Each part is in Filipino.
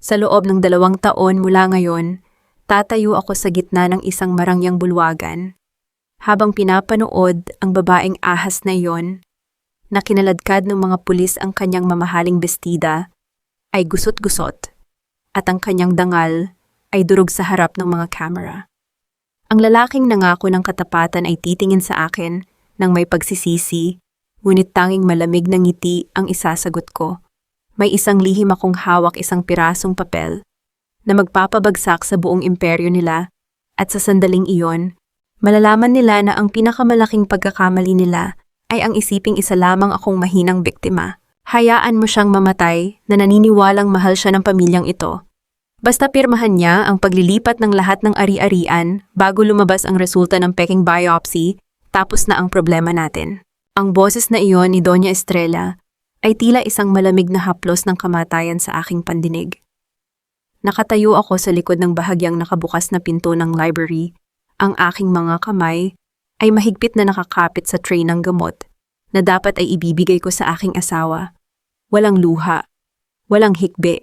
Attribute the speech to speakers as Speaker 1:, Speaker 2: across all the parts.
Speaker 1: Sa loob ng 2 taon mula ngayon, tatayo ako sa gitna ng isang marangyang bulwagan. Habang pinapanood ang babaeng ahas na iyon, na kinaladkad ng mga pulis ang kanyang mamahaling bestida, ay gusot-gusot, at ang kanyang dangal ay durog sa harap ng mga kamera. Ang lalaking nangako ng katapatan ay titingin sa akin nang may pagsisisi, ngunit tanging malamig na ngiti ang isasagot ko. May isang lihim akong hawak, isang pirasong papel na magpapabagsak sa buong imperyo nila, at sa sandaling iyon, malalaman nila na ang pinakamalaking pagkakamali nila ay ang isiping isa lamang akong mahinang biktima. Hayaan mo siyang mamatay na naniniwalang mahal siya ng pamilyang ito. Basta pirmahan niya ang paglilipat ng lahat ng ari-arian bago lumabas ang resulta ng peking biopsy, tapos na ang problema natin. Ang boses na iyon ni Doña Estrella ay tila isang malamig na haplos ng kamatayan sa aking pandinig. Nakatayo ako sa likod ng bahagyang nakabukas na pinto ng library. Ang aking mga kamay ay mahigpit na nakakapit sa tray ng gamot na dapat ay ibibigay ko sa aking asawa. Walang luha, walang hikbi.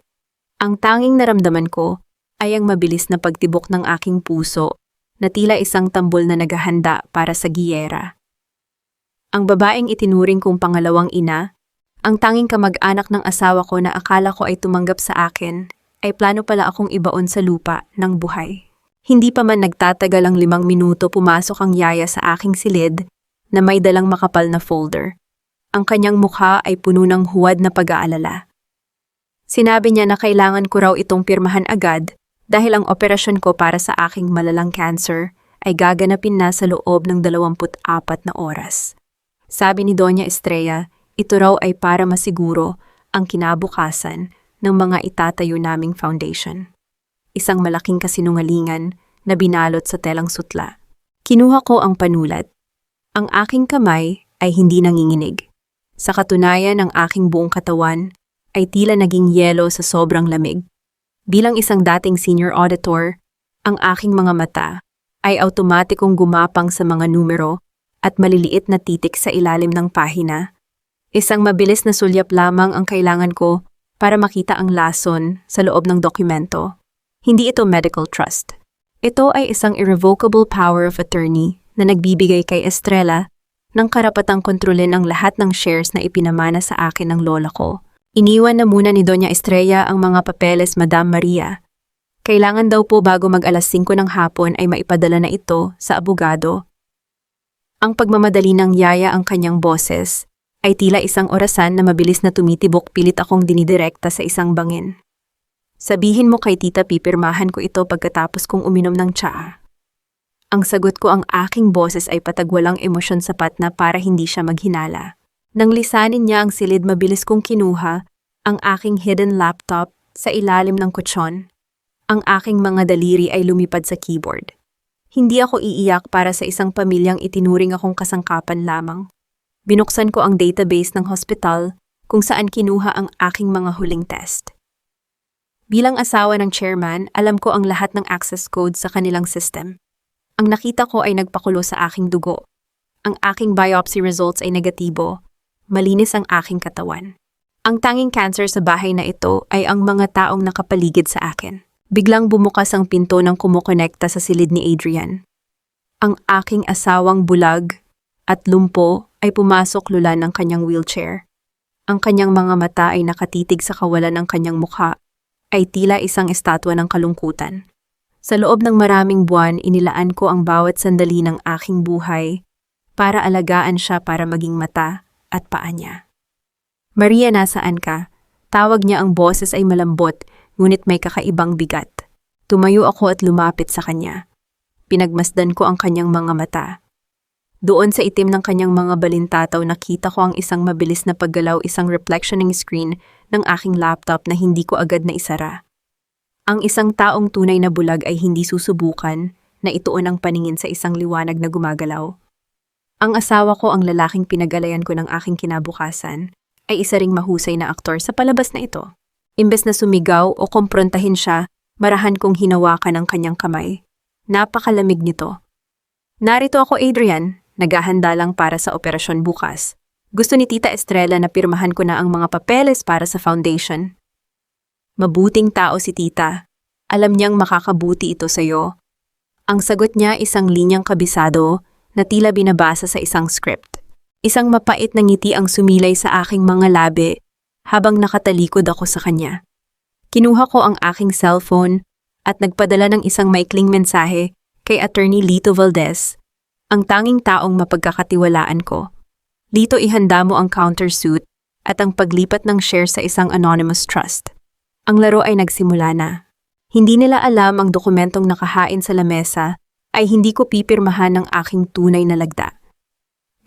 Speaker 1: Ang tanging naramdaman ko ay ang mabilis na pagtibok ng aking puso na tila isang tambol na naghahanda para sa giyera. Ang babaeng itinuring kong pangalawang ina, ang tanging kamag-anak ng asawa ko na akala ko ay tumanggap sa akin, ay plano pala akong ibaon sa lupa ng buhay. Hindi pa man nagtatagal ang 5 minuto, pumasok ang yaya sa aking silid na may dalang makapal na folder. Ang kanyang mukha ay puno ng huwad na pag-aalala. Sinabi niya na kailangan ko raw itong pirmahan agad dahil ang operasyon ko para sa aking malalang cancer ay gaganapin na sa loob ng 24 na oras. Sabi ni Doña Estrella, ito raw ay para masiguro ang kinabukasan ng mga itatayo naming foundation. Isang malaking kasinungalingan na binalot sa telang sutla. Kinuha ko ang panulat. Ang aking kamay ay hindi nanginginig. Sa katunayan, ang aking buong katawan ay tila naging yelo sa sobrang lamig. Bilang isang dating senior auditor, ang aking mga mata ay automatikong gumapang sa mga numero at maliliit na titik sa ilalim ng pahina. Isang mabilis na sulyap lamang ang kailangan ko para makita ang lason sa loob ng dokumento. Hindi ito medical trust. Ito ay isang irrevocable power of attorney na nagbibigay kay Estrella ng karapatang kontrolin ang lahat ng shares na ipinamana sa akin ng lola ko. Iniwan na muna ni Doña Estrella ang mga papeles, Madam Maria. Kailangan daw po bago mag-alas 5 ng hapon ay maipadala na ito sa abogado. Ang pagmamadali ng yaya ang kanyang boses ay tila isang orasan na mabilis na tumitibok, pilit akong dinidirekta sa isang bangin. Sabihin mo kay tita pipirmahan ko ito pagkatapos kong uminom ng tsaa. Ang sagot ko, ang aking boses ay patagwalang emosyon sapat na para hindi siya maghinala. Nang lisanin niya ang silid, mabilis kong kinuha ang aking hidden laptop sa ilalim ng kutsyon. Ang aking mga daliri ay lumipad sa keyboard. Hindi ako iiyak para sa isang pamilyang itinuring akong kasangkapan lamang. Binuksan ko ang database ng hospital kung saan kinuha ang aking mga huling test. Bilang asawa ng chairman, alam ko ang lahat ng access code sa kanilang system. Ang nakita ko ay nagpakulo sa aking dugo. Ang aking biopsy results ay negatibo. Malinis ang aking katawan. Ang tanging cancer sa bahay na ito ay ang mga taong nakapaligid sa akin. Biglang bumukas ang pinto ng kumukonekta sa silid ni Adrian. Ang aking asawang bulag at lumpo ay pumasok lula ng kanyang wheelchair. Ang kanyang mga mata ay nakatitig sa kawalan ng kanyang mukha, ay tila isang estatwa ng kalungkutan. Sa loob ng maraming buwan, inilaan ko ang bawat sandali ng aking buhay para alagaan siya, para maging mata at paa niya. Maria, nasaan ka? Tawag niya, ang boses ay malambot, ngunit may kakaibang bigat. Tumayo ako at lumapit sa kanya. Pinagmasdan ko ang kanyang mga mata. Doon sa itim ng kanyang mga balintataw, nakita ko ang isang mabilis na paggalaw, isang reflectioning screen ng aking laptop na hindi ko agad na isara. Ang isang taong tunay na bulag ay hindi susubukan na ituon ang paningin sa isang liwanag na gumagalaw. Ang asawa ko, ang lalaking pinag-alayan ko ng aking kinabukasan, ay isa ring mahusay na aktor sa palabas na ito. Imbes na sumigaw o kumprontahin siya, marahan kong hinawakan ang kanyang kamay. Napakalamig nito. Narito ako, Adrian. Naghahanda lang para sa operasyon bukas. Gusto ni Tita Estrella na pirmahan ko na ang mga papeles para sa foundation. Mabuting tao si tita. Alam niyang makakabuti ito sa'yo. Ang sagot niya isang linyang kabisado na tila binabasa sa isang script. Isang mapait na ngiti ang sumilay sa aking mga labi habang nakatalikod ako sa kanya. Kinuha ko ang aking cellphone at nagpadala ng isang maikling mensahe kay Attorney Lito Valdez, ang tanging taong mapagkakatiwalaan ko. Lito, ihanda mo ang countersuit at ang paglipat ng share sa isang anonymous trust. Ang laro ay nagsimula na. Hindi nila alam ang dokumentong nakahain sa lamesa ay hindi ko pipirmahan ng aking tunay na lagda.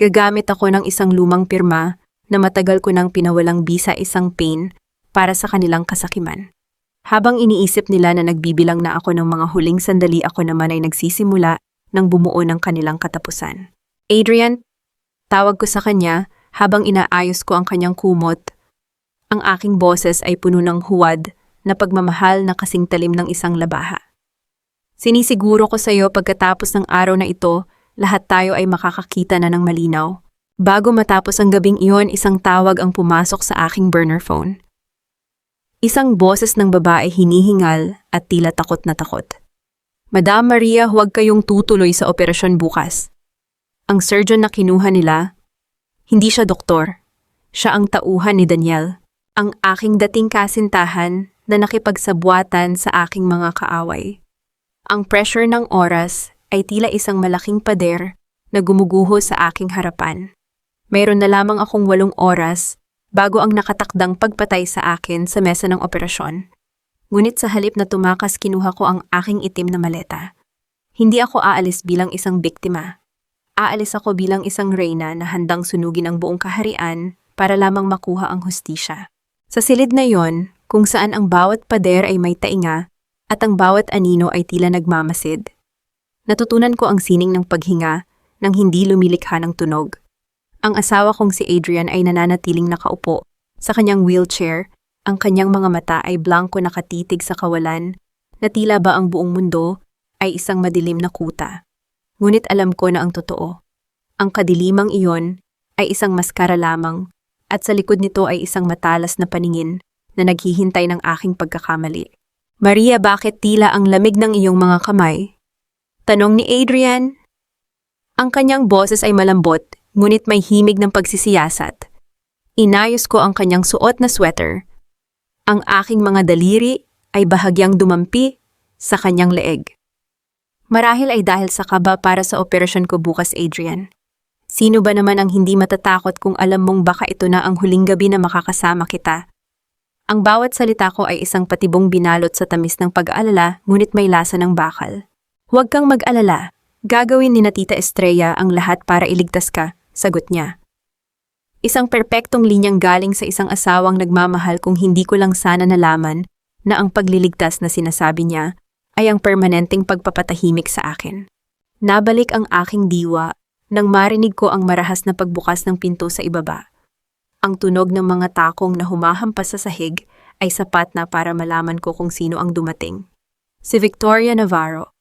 Speaker 1: Gagamit ako ng isang lumang pirma na matagal ko nang pinawalang bisa isang pain para sa kanilang kasakiman. Habang iniisip nila na nagbibilang na ako ng mga huling sandali, ako naman ay nagsisimula ng bumuo ng kanilang katapusan. Adrian, tawag ko sa kanya habang inaayos ko ang kanyang kumot. Ang aking boses ay puno ng huwad na pagmamahal na kasing talim ng isang labaha. Sinisiguro ko sa iyo pagkatapos ng araw na ito, lahat tayo ay makakakita na ng malinaw. Bago matapos ang gabing iyon, isang tawag ang pumasok sa aking burner phone. Isang boses ng babae hinihingal at tila takot na takot. Madam Maria, huwag kayong tutuloy sa operasyon bukas. Ang surgeon na kinuha nila, hindi siya doktor. Siya ang tauhan ni Daniel, ang aking dating kasintahan na nakipagsabwatan sa aking mga kaaway. Ang pressure ng oras ay tila isang malaking pader na gumuguho sa aking harapan. Mayroon na lamang akong 8 oras bago ang nakatakdang pagpatay sa akin sa mesa ng operasyon. Ngunit sa halip na tumakas, kinuha ko ang aking itim na maleta. Hindi ako aalis bilang isang biktima. Aalis ako bilang isang reyna na handang sunugin ang buong kaharian para lamang makuha ang hustisya. Sa silid na yon, kung saan ang bawat pader ay may tainga at ang bawat anino ay tila nagmamasid. Natutunan ko ang sining ng paghinga nang hindi lumilikha ng tunog. Ang asawa kong si Adrian ay nananatiling nakaupo sa kanyang wheelchair. Ang kanyang mga mata ay blanko nakatitig sa kawalan na tila ba ang buong mundo ay isang madilim na kuta. Ngunit alam ko na ang totoo. Ang kadilimang iyon ay isang maskara lamang at sa likod nito ay isang matalas na paningin na naghihintay ng aking pagkakamali. Maria, bakit tila ang lamig ng iyong mga kamay? Tanong ni Adrian. Ang kanyang boses ay malambot, ngunit may himig ng pagsisiyasat. Inayos ko ang kanyang suot na sweater. Ang aking mga daliri ay bahagyang dumampi sa kanyang leeg. Marahil ay dahil sa kaba para sa operasyon ko bukas, Adrian. Sino ba naman ang hindi matatakot kung alam mong baka ito na ang huling gabi na makakasama kita? Ang bawat salita ko ay isang patibong binalot sa tamis ng pag-aalala, ngunit may lasa ng bakal. Huwag kang mag-alala. Gagawin ni na Tita Estrella ang lahat para iligtas ka, sagot niya. Isang perpektong linyang galing sa isang asawang nagmamahal, kung hindi ko lang sana nalaman na ang pagliligtas na sinasabi niya ay ang permanenteng pagpapatahimik sa akin. Nabalik ang aking diwa nang marinig ko ang marahas na pagbukas ng pinto sa ibaba. Ang tunog ng mga takong na humahampas sa sahig ay sapat na para malaman ko kung sino ang dumating. Si Victoria Navarro,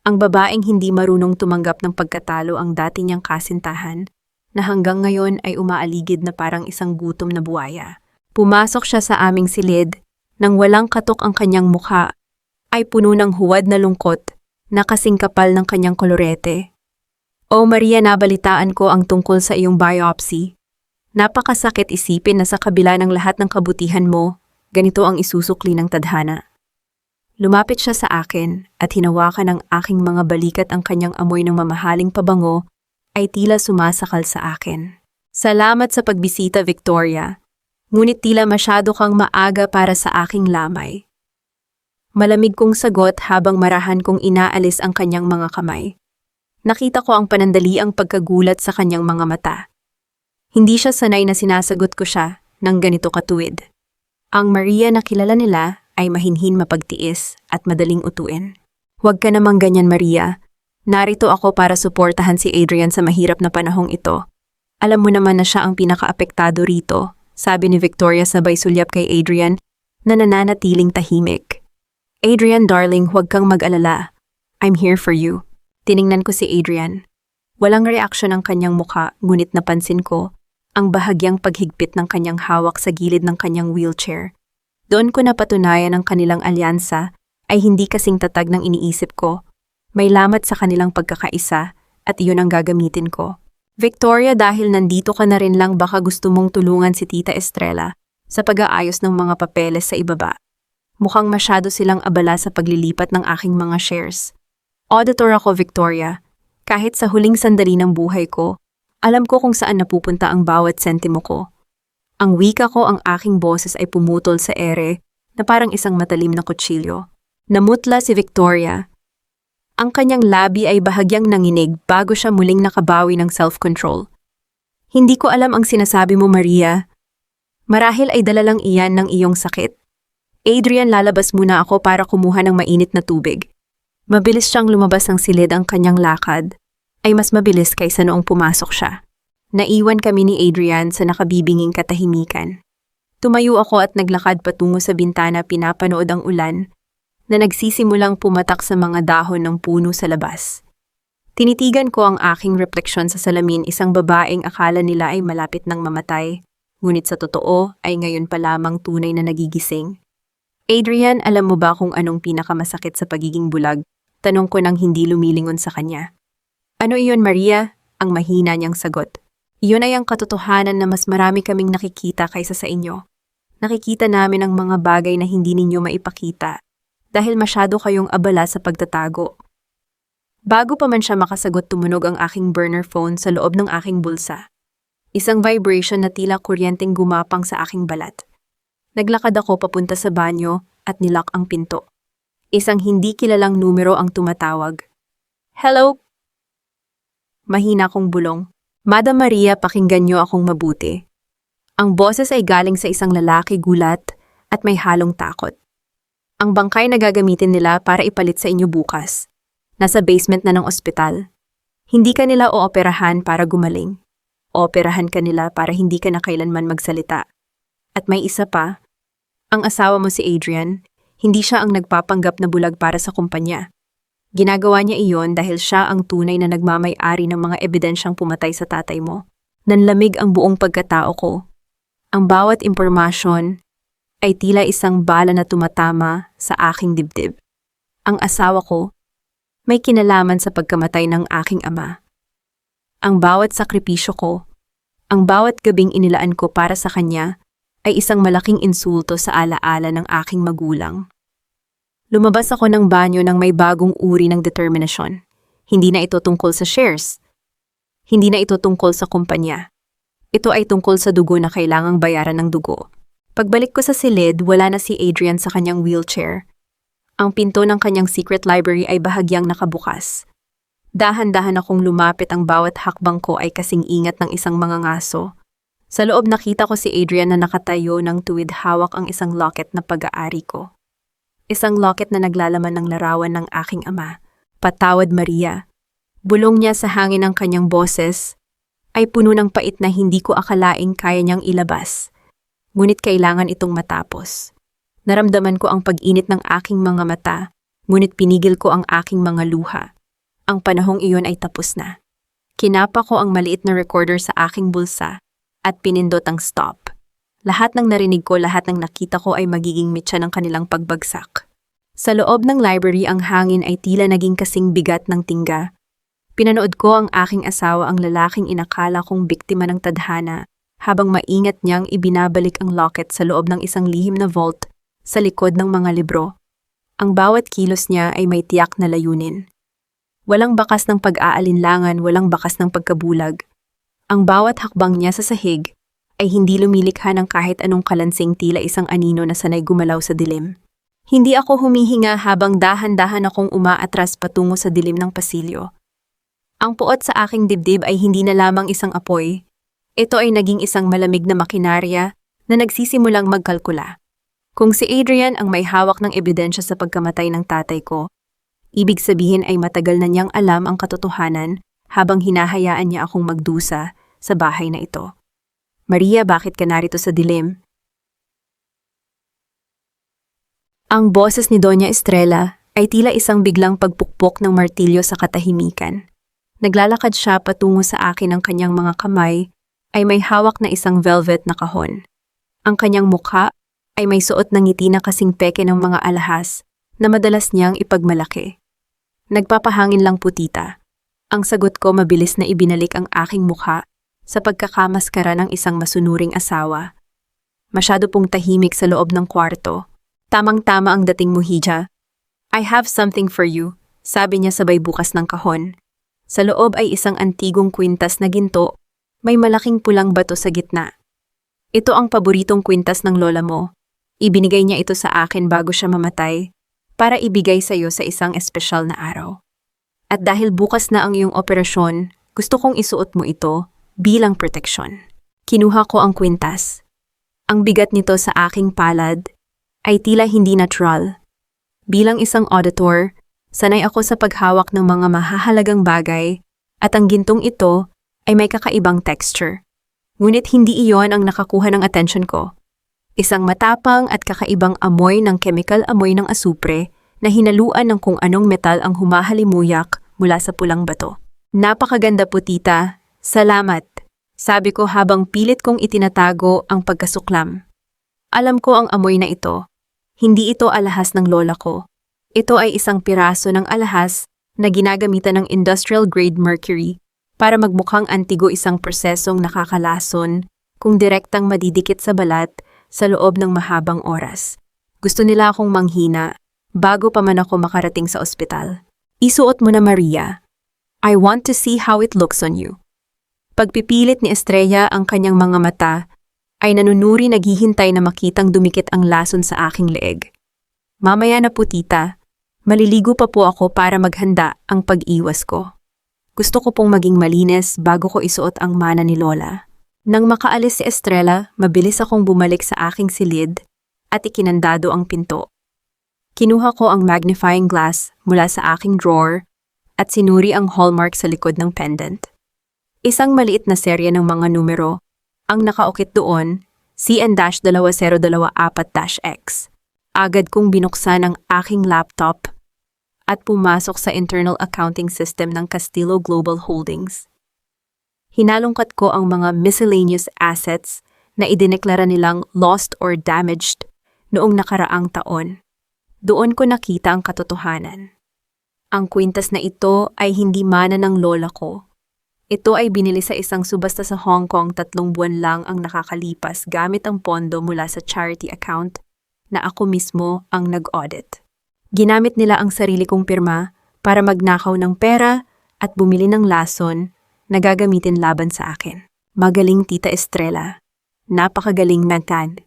Speaker 1: ang babaeng hindi marunong tumanggap ng pagkatalo, ang dati niyang kasintahan, na hanggang ngayon ay umaaligid na parang isang gutom na buwaya. Pumasok siya sa aming silid nang walang katok. Ang kanyang mukha ay puno ng huwad na lungkot na kasing kapal ng kanyang kolorete. O Maria, nabalitaan ko ang tungkol sa iyong biopsy. Napakasakit isipin na sa kabila ng lahat ng kabutihan mo, ganito ang isusukli ng tadhana. Lumapit siya sa akin at hinawakan ng aking mga balikat. Ang kanyang amoy ng mamahaling pabango ay tila sumasakal sa akin. Salamat sa pagbisita, Victoria. Ngunit tila masyado kang maaga para sa aking lamay. Malamig kong sagot habang marahan kong inaalis ang kanyang mga kamay. Nakita ko ang panandaliang pagkagulat sa kanyang mga mata. Hindi siya sanay na sinasagot ko siya ng ganito katuwid. Ang Maria na kilala nila ay mahinhin, mapagtiis at madaling utuin. Huwag ka namang ganyan, Maria. Narito ako para suportahan si Adrian sa mahirap na panahong ito. Alam mo naman na siya ang pinakaapektado rito, sabi ni Victoria sabay sulyap kay Adrian na nananatiling tahimik. Adrian, darling, huwag kang mag-alala. I'm here for you. Tiningnan ko si Adrian. Walang reaksyon ang kanyang mukha, ngunit napansin ko ang bahagyang paghigpit ng kanyang hawak sa gilid ng kanyang wheelchair. Doon ko napatunayan ang kanilang alyansa ay hindi kasing tatag ng iniisip ko. May lamat sa kanilang pagkakaisa at iyon ang gagamitin ko. Victoria, dahil nandito ka na rin lang, baka gusto mong tulungan si Tita Estrella sa pag-aayos ng mga papeles sa ibaba. Mukhang masyado silang abala sa paglilipat ng aking mga shares. Auditor ako, Victoria. Kahit sa huling sandali ng buhay ko, alam ko kung saan napupunta ang bawat sentimo ko. Ang wika ko, ang aking boses ay pumutol sa ere na parang isang matalim na kutsilyo. Namutla si Victoria. Ang kanyang labi ay bahagyang nanginig bago siya muling nakabawi ng self-control. Hindi ko alam ang sinasabi mo, Maria. Marahil ay dala lang iyan ng iyong sakit. Adrian, lalabas muna ako para kumuha ng mainit na tubig. Mabilis siyang lumabas ng silid, ang kanyang lakad ay mas mabilis kaysa noong pumasok siya. Naiwan kami ni Adrian sa nakabibinging katahimikan. Tumayo ako at naglakad patungo sa bintana, pinapanood ang ulan na nagsisimulang pumatak sa mga dahon ng puno sa labas. Tinitigan ko ang aking refleksyon sa salamin, isang babaeng akala nila ay malapit ng mamatay, ngunit sa totoo ay ngayon pa lamang tunay na nagigising. Adrian, alam mo ba kung anong pinakamasakit sa pagiging bulag? Tanong ko nang hindi lumilingon sa kanya. Ano iyon, Maria? Ang mahina niyang sagot. Iyon ay ang katotohanan na mas marami kaming nakikita kaysa sa inyo. Nakikita namin ang mga bagay na hindi ninyo maipakita dahil masyado kayong abala sa pagtatago. Bago pa man siya makasagot, tumunog ang aking burner phone sa loob ng aking bulsa. Isang vibration na tila kuryenteng gumapang sa aking balat. Naglakad ako papunta sa banyo at nilock ang pinto. Isang hindi kilalang numero ang tumatawag. Hello? Mahina kong bulong. Madam Maria, pakinggan niyo akong mabuti. Ang boses ay galing sa isang lalaki, gulat at may halong takot. Ang bangkay na gagamitin nila para ipalit sa inyo bukas. Nasa basement na ng ospital. Hindi ka nila ooperahan para gumaling. Ooperahan ka nila para hindi ka na kailanman magsalita. At may isa pa, ang asawa mo si Adrian, hindi siya ang nagpapanggap na bulag para sa kumpanya. Ginagawa niya iyon dahil siya ang tunay na nagmamay-ari ng mga ebidensyang pumatay sa tatay mo. Nanlamig ang buong pagkatao ko. Ang bawat impormasyon ay tila isang bala na tumatama sa aking dibdib. Ang asawa ko may kinalaman sa pagkamatay ng aking ama. Ang bawat sakripisyo ko, ang bawat gabing inilaan ko para sa kanya ay isang malaking insulto sa alaala ng aking magulang. Lumabas ako ng banyo nang may bagong uri ng determinasyon. Hindi na ito tungkol sa shares. Hindi na ito tungkol sa kumpanya. Ito ay tungkol sa dugo na kailangang bayaran ng dugo. Pagbalik ko sa silid, wala na si Adrian sa kanyang wheelchair. Ang pinto ng kanyang secret library ay bahagyang nakabukas. Dahan-dahan akong lumapit, ang bawat hakbang ko ay kasing ingat ng isang mangangaso. Sa loob nakita ko si Adrian na nakatayo ng tuwid, hawak ang isang locket na pag-aari ko. Isang locket na naglalaman ng larawan ng aking ama. Patawad, Maria. Bulong niya sa hangin, ang kanyang boses ay puno ng pait na hindi ko akalaing kaya niyang ilabas. Ngunit kailangan itong matapos. Naramdaman ko ang pag-init ng aking mga mata, ngunit pinigil ko ang aking mga luha. Ang panahong iyon ay tapos na. Kinapa ko ang maliit na recorder sa aking bulsa at pinindot ang stop. Lahat ng narinig ko, lahat ng nakita ko ay magiging mitya ng kanilang pagbagsak. Sa loob ng library, ang hangin ay tila naging kasing bigat ng tingga. Pinanood ko ang aking asawa, ang lalaking inakala kong biktima ng tadhana, habang maingat niyang ibinabalik ang locket sa loob ng isang lihim na vault sa likod ng mga libro. Ang bawat kilos niya ay may tiyak na layunin. Walang bakas ng pag-aalinlangan, walang bakas ng pagkabulag. Ang bawat hakbang niya sa sahig ay hindi lumilikha ng kahit anong kalansing, tila isang anino na sanay gumalaw sa dilim. Hindi ako humihinga habang dahan-dahan akong umaatras patungo sa dilim ng pasilyo. Ang puot sa aking dibdib ay hindi na lamang isang apoy. Ito ay naging isang malamig na makinarya na nagsisimulang magkalkula. Kung si Adrian ang may hawak ng ebidensya sa pagkamatay ng tatay ko, ibig sabihin ay matagal na niyang alam ang katotohanan habang hinahayaan niya akong magdusa sa bahay na ito. Maria, bakit ka narito sa dilim? Ang boses ni Doña Estrella ay tila isang biglang pagpukpok ng martilyo sa katahimikan. Naglalakad siya patungo sa akin, ang kanyang mga kamay ay may hawak na isang velvet na kahon. Ang kanyang mukha ay may suot ng ngiti na kasing peke ng mga alahas na madalas niyang ipagmalaki. Nagpapahangin lang po tita. Ang sagot ko mabilis na ibinalik ang aking mukha sa pagkakamaskara ng isang masunuring asawa. Masyado pong tahimik sa loob ng kwarto. Tamang-tama ang dating mo, Hija. I have something for you, sabi niya sabay bukas ng kahon. Sa loob ay isang antigong kwintas na ginto, may malaking pulang bato sa gitna. Ito ang paboritong kwintas ng lola mo. Ibinigay niya ito sa akin bago siya mamatay, para ibigay sa iyo sa isang espesyal na araw. At dahil bukas na ang iyong operasyon, gusto kong isuot mo ito bilang proteksyon. Kinuha ko ang kwintas. Ang bigat nito sa aking palad ay tila hindi natural. Bilang isang auditor, sanay ako sa paghawak ng mga mahahalagang bagay at ang gintong ito ay may kakaibang texture. Ngunit hindi iyon ang nakakuha ng atensyon ko. Isang matapang at kakaibang amoy ng chemical amoy ng asupre na hinaluan ng kung anong metal ang humahalimuyak mula sa pulang bato. Napakaganda po tita, salamat, sabi ko habang pilit kong itinatago ang pagkasuklam. Alam ko ang amoy na ito. Hindi ito alahas ng lola ko. Ito ay isang piraso ng alahas na ginagamitan ng industrial grade mercury para magmukhang antigo isang prosesong nakakalason kung direktang madidikit sa balat sa loob ng mahabang oras. Gusto nila akong manghina bago pa man ako makarating sa ospital. Isuot mo na Maria. I want to see how it looks on you. Pagpipilit ni Estrella ang kanyang mga mata, ay nanunuri naghihintay na makitang dumikit ang lason sa aking leeg. Mamaya na po tita, maliligo pa po ako para maghanda ang pag-iwas ko. Gusto ko pong maging malinis bago ko isuot ang mana ni Lola. Nang makaalis si Estrella, mabilis akong bumalik sa aking silid at ikinandado ang pinto. Kinuha ko ang magnifying glass mula sa aking drawer at sinuri ang hallmark sa likod ng pendant. Isang maliit na serye ng mga numero, ang nakaukit doon, CN-2024-X. Agad kong binuksan ang aking laptop at pumasok sa internal accounting system ng Castillo Global Holdings. Hinalungkat ko ang mga miscellaneous assets na idineklara nilang lost or damaged noong nakaraang taon. Doon ko nakita ang katotohanan. Ang kwintas na ito ay hindi mana ng lola ko. Ito ay binili sa isang subasta sa Hong Kong 3 buwan lang ang nakakalipas gamit ang pondo mula sa charity account na ako mismo ang nag-audit. Ginamit nila ang sarili kong pirma para magnakaw ng pera at bumili ng lason na gagamitin laban sa akin. Magaling Tita Estrella. Napakagaling nagtad.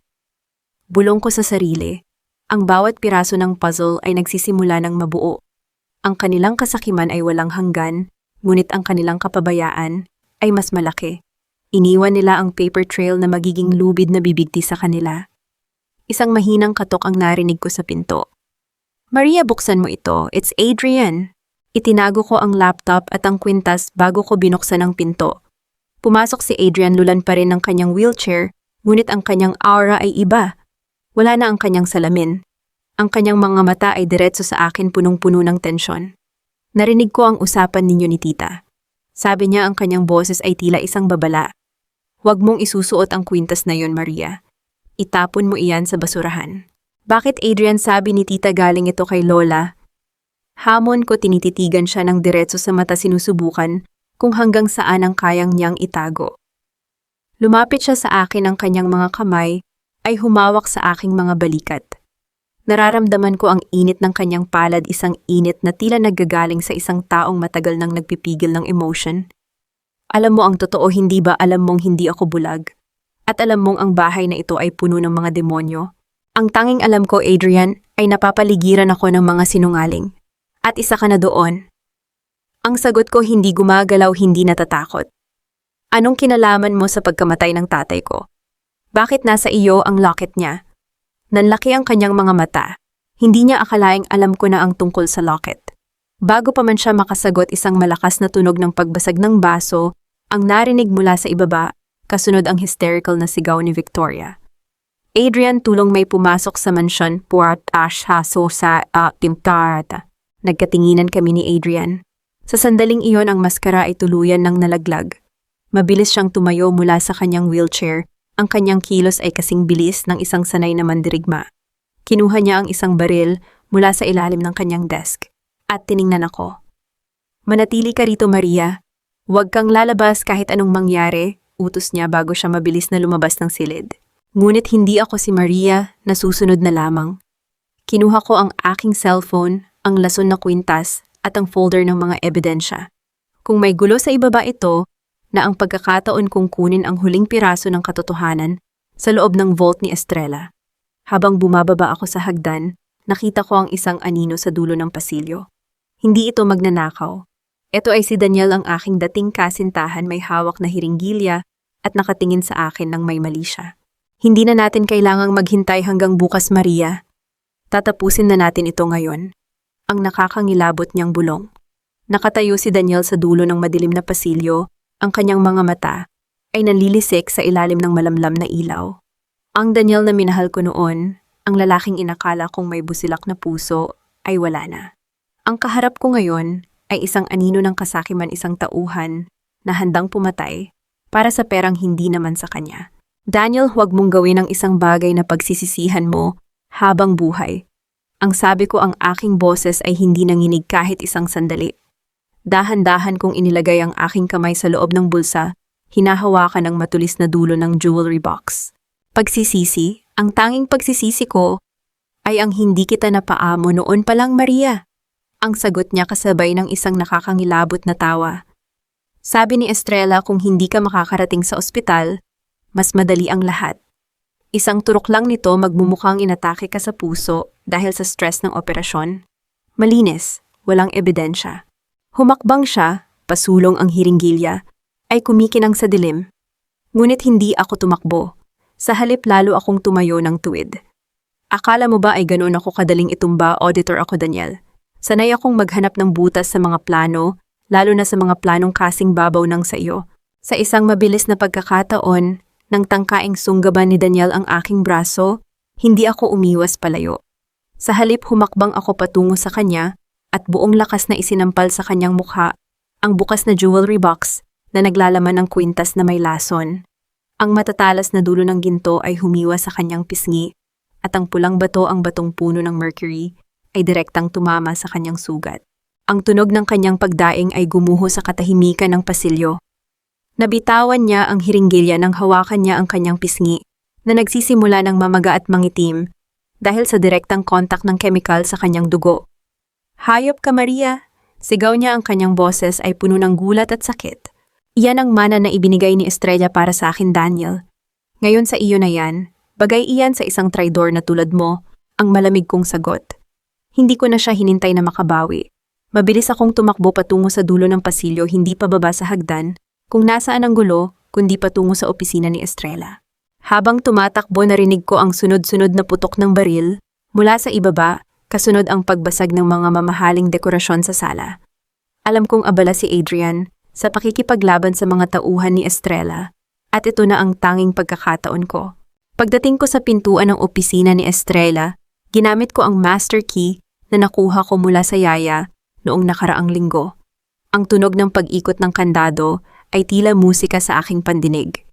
Speaker 1: Bulong ko sa sarili. Ang bawat piraso ng puzzle ay nagsisimula ng mabuo. Ang kanilang kasakiman ay walang hanggan, ngunit ang kanilang kapabayaan ay mas malaki. Iniwan nila ang paper trail na magiging lubid na bibigti sa kanila. Isang mahinang katok ang narinig ko sa pinto. Maria, buksan mo ito. It's Adrian. Itinago ko ang laptop at ang kwintas bago ko binuksan ang pinto. Pumasok si Adrian, lulan pa rin ng kanyang wheelchair, ngunit ang kanyang aura ay iba. Wala na ang kanyang salamin. Ang kanyang mga mata ay diretso sa akin punong-puno ng tensyon. Narinig ko ang usapan ninyo ni tita. Sabi niya ang kanyang boses ay tila isang babala. Huwag mong isusuot ang kwintas na yon, Maria. Itapon mo iyan sa basurahan. Bakit, Adrian, sabi ni tita galing ito kay Lola? Hamon ko, tinititigan siya ng diretso sa mata, sinusubukan kung hanggang saan ang kayang niyang itago. Lumapit siya sa akin, ang kanyang mga kamay ay humawak sa aking mga balikat. Nararamdaman ko ang init ng kanyang palad, isang init na tila naggagaling sa isang taong matagal nang nagpipigil ng emotion. Alam mo ang totoo, hindi ba alam mong hindi ako bulag? At alam mong ang bahay na ito ay puno ng mga demonyo? Ang tanging alam ko, Adrian, ay napapaligiran ako ng mga sinungaling. At isa ka na doon. Ang sagot ko, hindi gumagalaw, hindi natatakot. Anong kinalaman mo sa pagkamatay ng tatay ko? Bakit nasa iyo ang locket niya? Nanlaki ang kanyang mga mata. Hindi niya akalaing alam ko na ang tungkol sa locket. Bago pa man siya makasagot, isang malakas na tunog ng pagbasag ng baso ang narinig mula sa ibaba, kasunod ang hysterical na sigaw ni Victoria. Adrian, tulong, may pumasok sa mansyon, puwat ashaso sa timtarata. Nagkatinginan kami ni Adrian. Sa sandaling iyon, ang maskara ay tuluyan ng nalaglag. Mabilis siyang tumayo mula sa kanyang wheelchair, Ang kanyang kilos ay kasing bilis ng isang sanay na mandirigma. Kinuha niya ang isang baril mula sa ilalim ng kanyang desk at tiningnan ako. Manatili ka rito, Maria. Huwag kang lalabas kahit anong mangyari, utos niya bago siya mabilis na lumabas ng silid. Ngunit hindi ako si Maria na susunod na lamang. Kinuha ko ang aking cellphone, ang lason na kwintas at ang folder ng mga ebidensya. Kung may gulo sa ibaba ito, na ang pagkakataon kong kunin ang huling piraso ng katotohanan sa loob ng vault ni Estrella. Habang bumababa ako sa hagdan, nakita ko ang isang anino sa dulo ng pasilyo. Hindi ito magnanakaw. Ito ay si Daniel, ang aking dating kasintahan, may hawak na hiringgilya at nakatingin sa akin ng may mali siya. Hindi na natin kailangang maghintay hanggang bukas, Maria. Tatapusin na natin ito ngayon. Ang nakakangilabot niyang bulong. Nakatayo si Daniel sa dulo ng madilim na pasilyo, ang kanyang mga mata ay nanlilisik sa ilalim ng malamlam na ilaw. Ang Daniel na minahal ko noon, ang lalaking inakala kong may busilak na puso, ay wala na. Ang kaharap ko ngayon ay isang anino ng kasakiman, isang tauhan na handang pumatay para sa perang hindi naman sa kanya. Daniel, huwag mong gawin ang isang bagay na pagsisisihan mo habang buhay. Ang sabi ko, ang aking boses ay hindi nanginig kahit isang sandali. Dahan-dahan kong inilagay ang aking kamay sa loob ng bulsa, hinahawakan ang matulis na dulo ng jewelry box. Pagsisisi, ang tanging pagsisisi ko ay ang hindi kita napaamo noon pa lang, Maria. Ang sagot niya kasabay ng isang nakakangilabot na tawa. Sabi ni Estrella, kung hindi ka makakarating sa ospital, mas madali ang lahat. Isang turok lang nito, magmumukhang inatake ka sa puso dahil sa stress ng operasyon. Malinis, walang ebidensya. Humakbang siya, pasulong ang hiringgilya, ay kumikinang sa dilim. Ngunit hindi ako tumakbo. Sa halip lalo akong tumayo ng tuwid. Akala mo ba ay ganoon ako kadaling itumba? Auditor ako, Daniel. Sanay akong maghanap ng butas sa mga plano, lalo na sa mga planong kasing babaw ng sa iyo. Sa isang mabilis na pagkakataon, nang tangkaing sunggaban ni Daniel ang aking braso, hindi ako umiwas palayo. Sa halip humakbang ako patungo sa kanya at buong lakas na isinampal sa kanyang mukha ang bukas na jewelry box na naglalaman ng kwintas na may lason. Ang matatalas na dulo ng ginto ay humiwa sa kanyang pisngi at ang pulang bato, ang batong puno ng mercury, ay direktang tumama sa kanyang sugat. Ang tunog ng kanyang pagdaing ay gumuho sa katahimikan ng pasilyo. Nabitawan niya ang hiringgilya nang hawakan niya ang kanyang pisngi na nagsisimula ng mamaga at mangitim dahil sa direktang kontak ng kemikal sa kanyang dugo. Hayop ka, Maria! Sigaw niya, ang kanyang boses ay puno ng gulat at sakit. Iyan ang mana na ibinigay ni Estrella para sa akin, Daniel. Ngayon sa iyo na yan, bagay iyan sa isang traidor na tulad mo, ang malamig kong sagot. Hindi ko na siya hinintay na makabawi. Mabilis akong tumakbo patungo sa dulo ng pasilyo, hindi pababa sa hagdan, kung nasaan ang gulo, kundi patungo sa opisina ni Estrella. Habang tumatakbo, narinig ko ang sunod-sunod na putok ng baril, mula sa ibaba, kasunod ang pagbasag ng mga mamahaling dekorasyon sa sala. Alam kong abala si Adrian sa pakikipaglaban sa mga tauhan ni Estrella, at ito na ang tanging pagkakataon ko. Pagdating ko sa pintuan ng opisina ni Estrella, ginamit ko ang master key na nakuha ko mula sa yaya noong nakaraang linggo. Ang tunog ng pag-ikot ng kandado ay tila musika sa aking pandinig.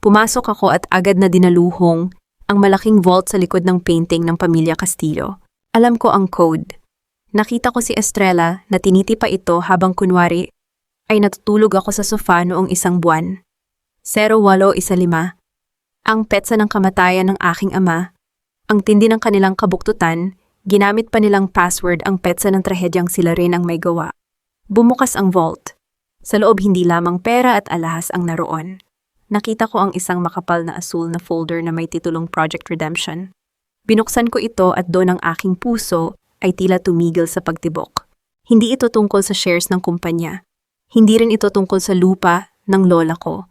Speaker 1: Pumasok ako at agad na dinaluhong ang malaking vault sa likod ng painting ng Pamilya Castillo. Alam ko ang code. Nakita ko si Estrella na tinitipa ito habang kunwari ay natutulog ako sa sofa noong isang buwan. 0815. Ang petsa ng kamatayan ng aking ama. Ang tindi ng kanilang kabuktutan, ginamit pa nilang password ang petsa ng trahedyang sila rin ang may gawa. Bumukas ang vault. Sa loob hindi lamang pera at alahas ang naroon. Nakita ko ang isang makapal na asul na folder na may titulong Project Redemption. Binuksan ko ito at doon ang aking puso ay tila tumigil sa pagtibok. Hindi ito tungkol sa shares ng kumpanya. Hindi rin ito tungkol sa lupa ng lola ko.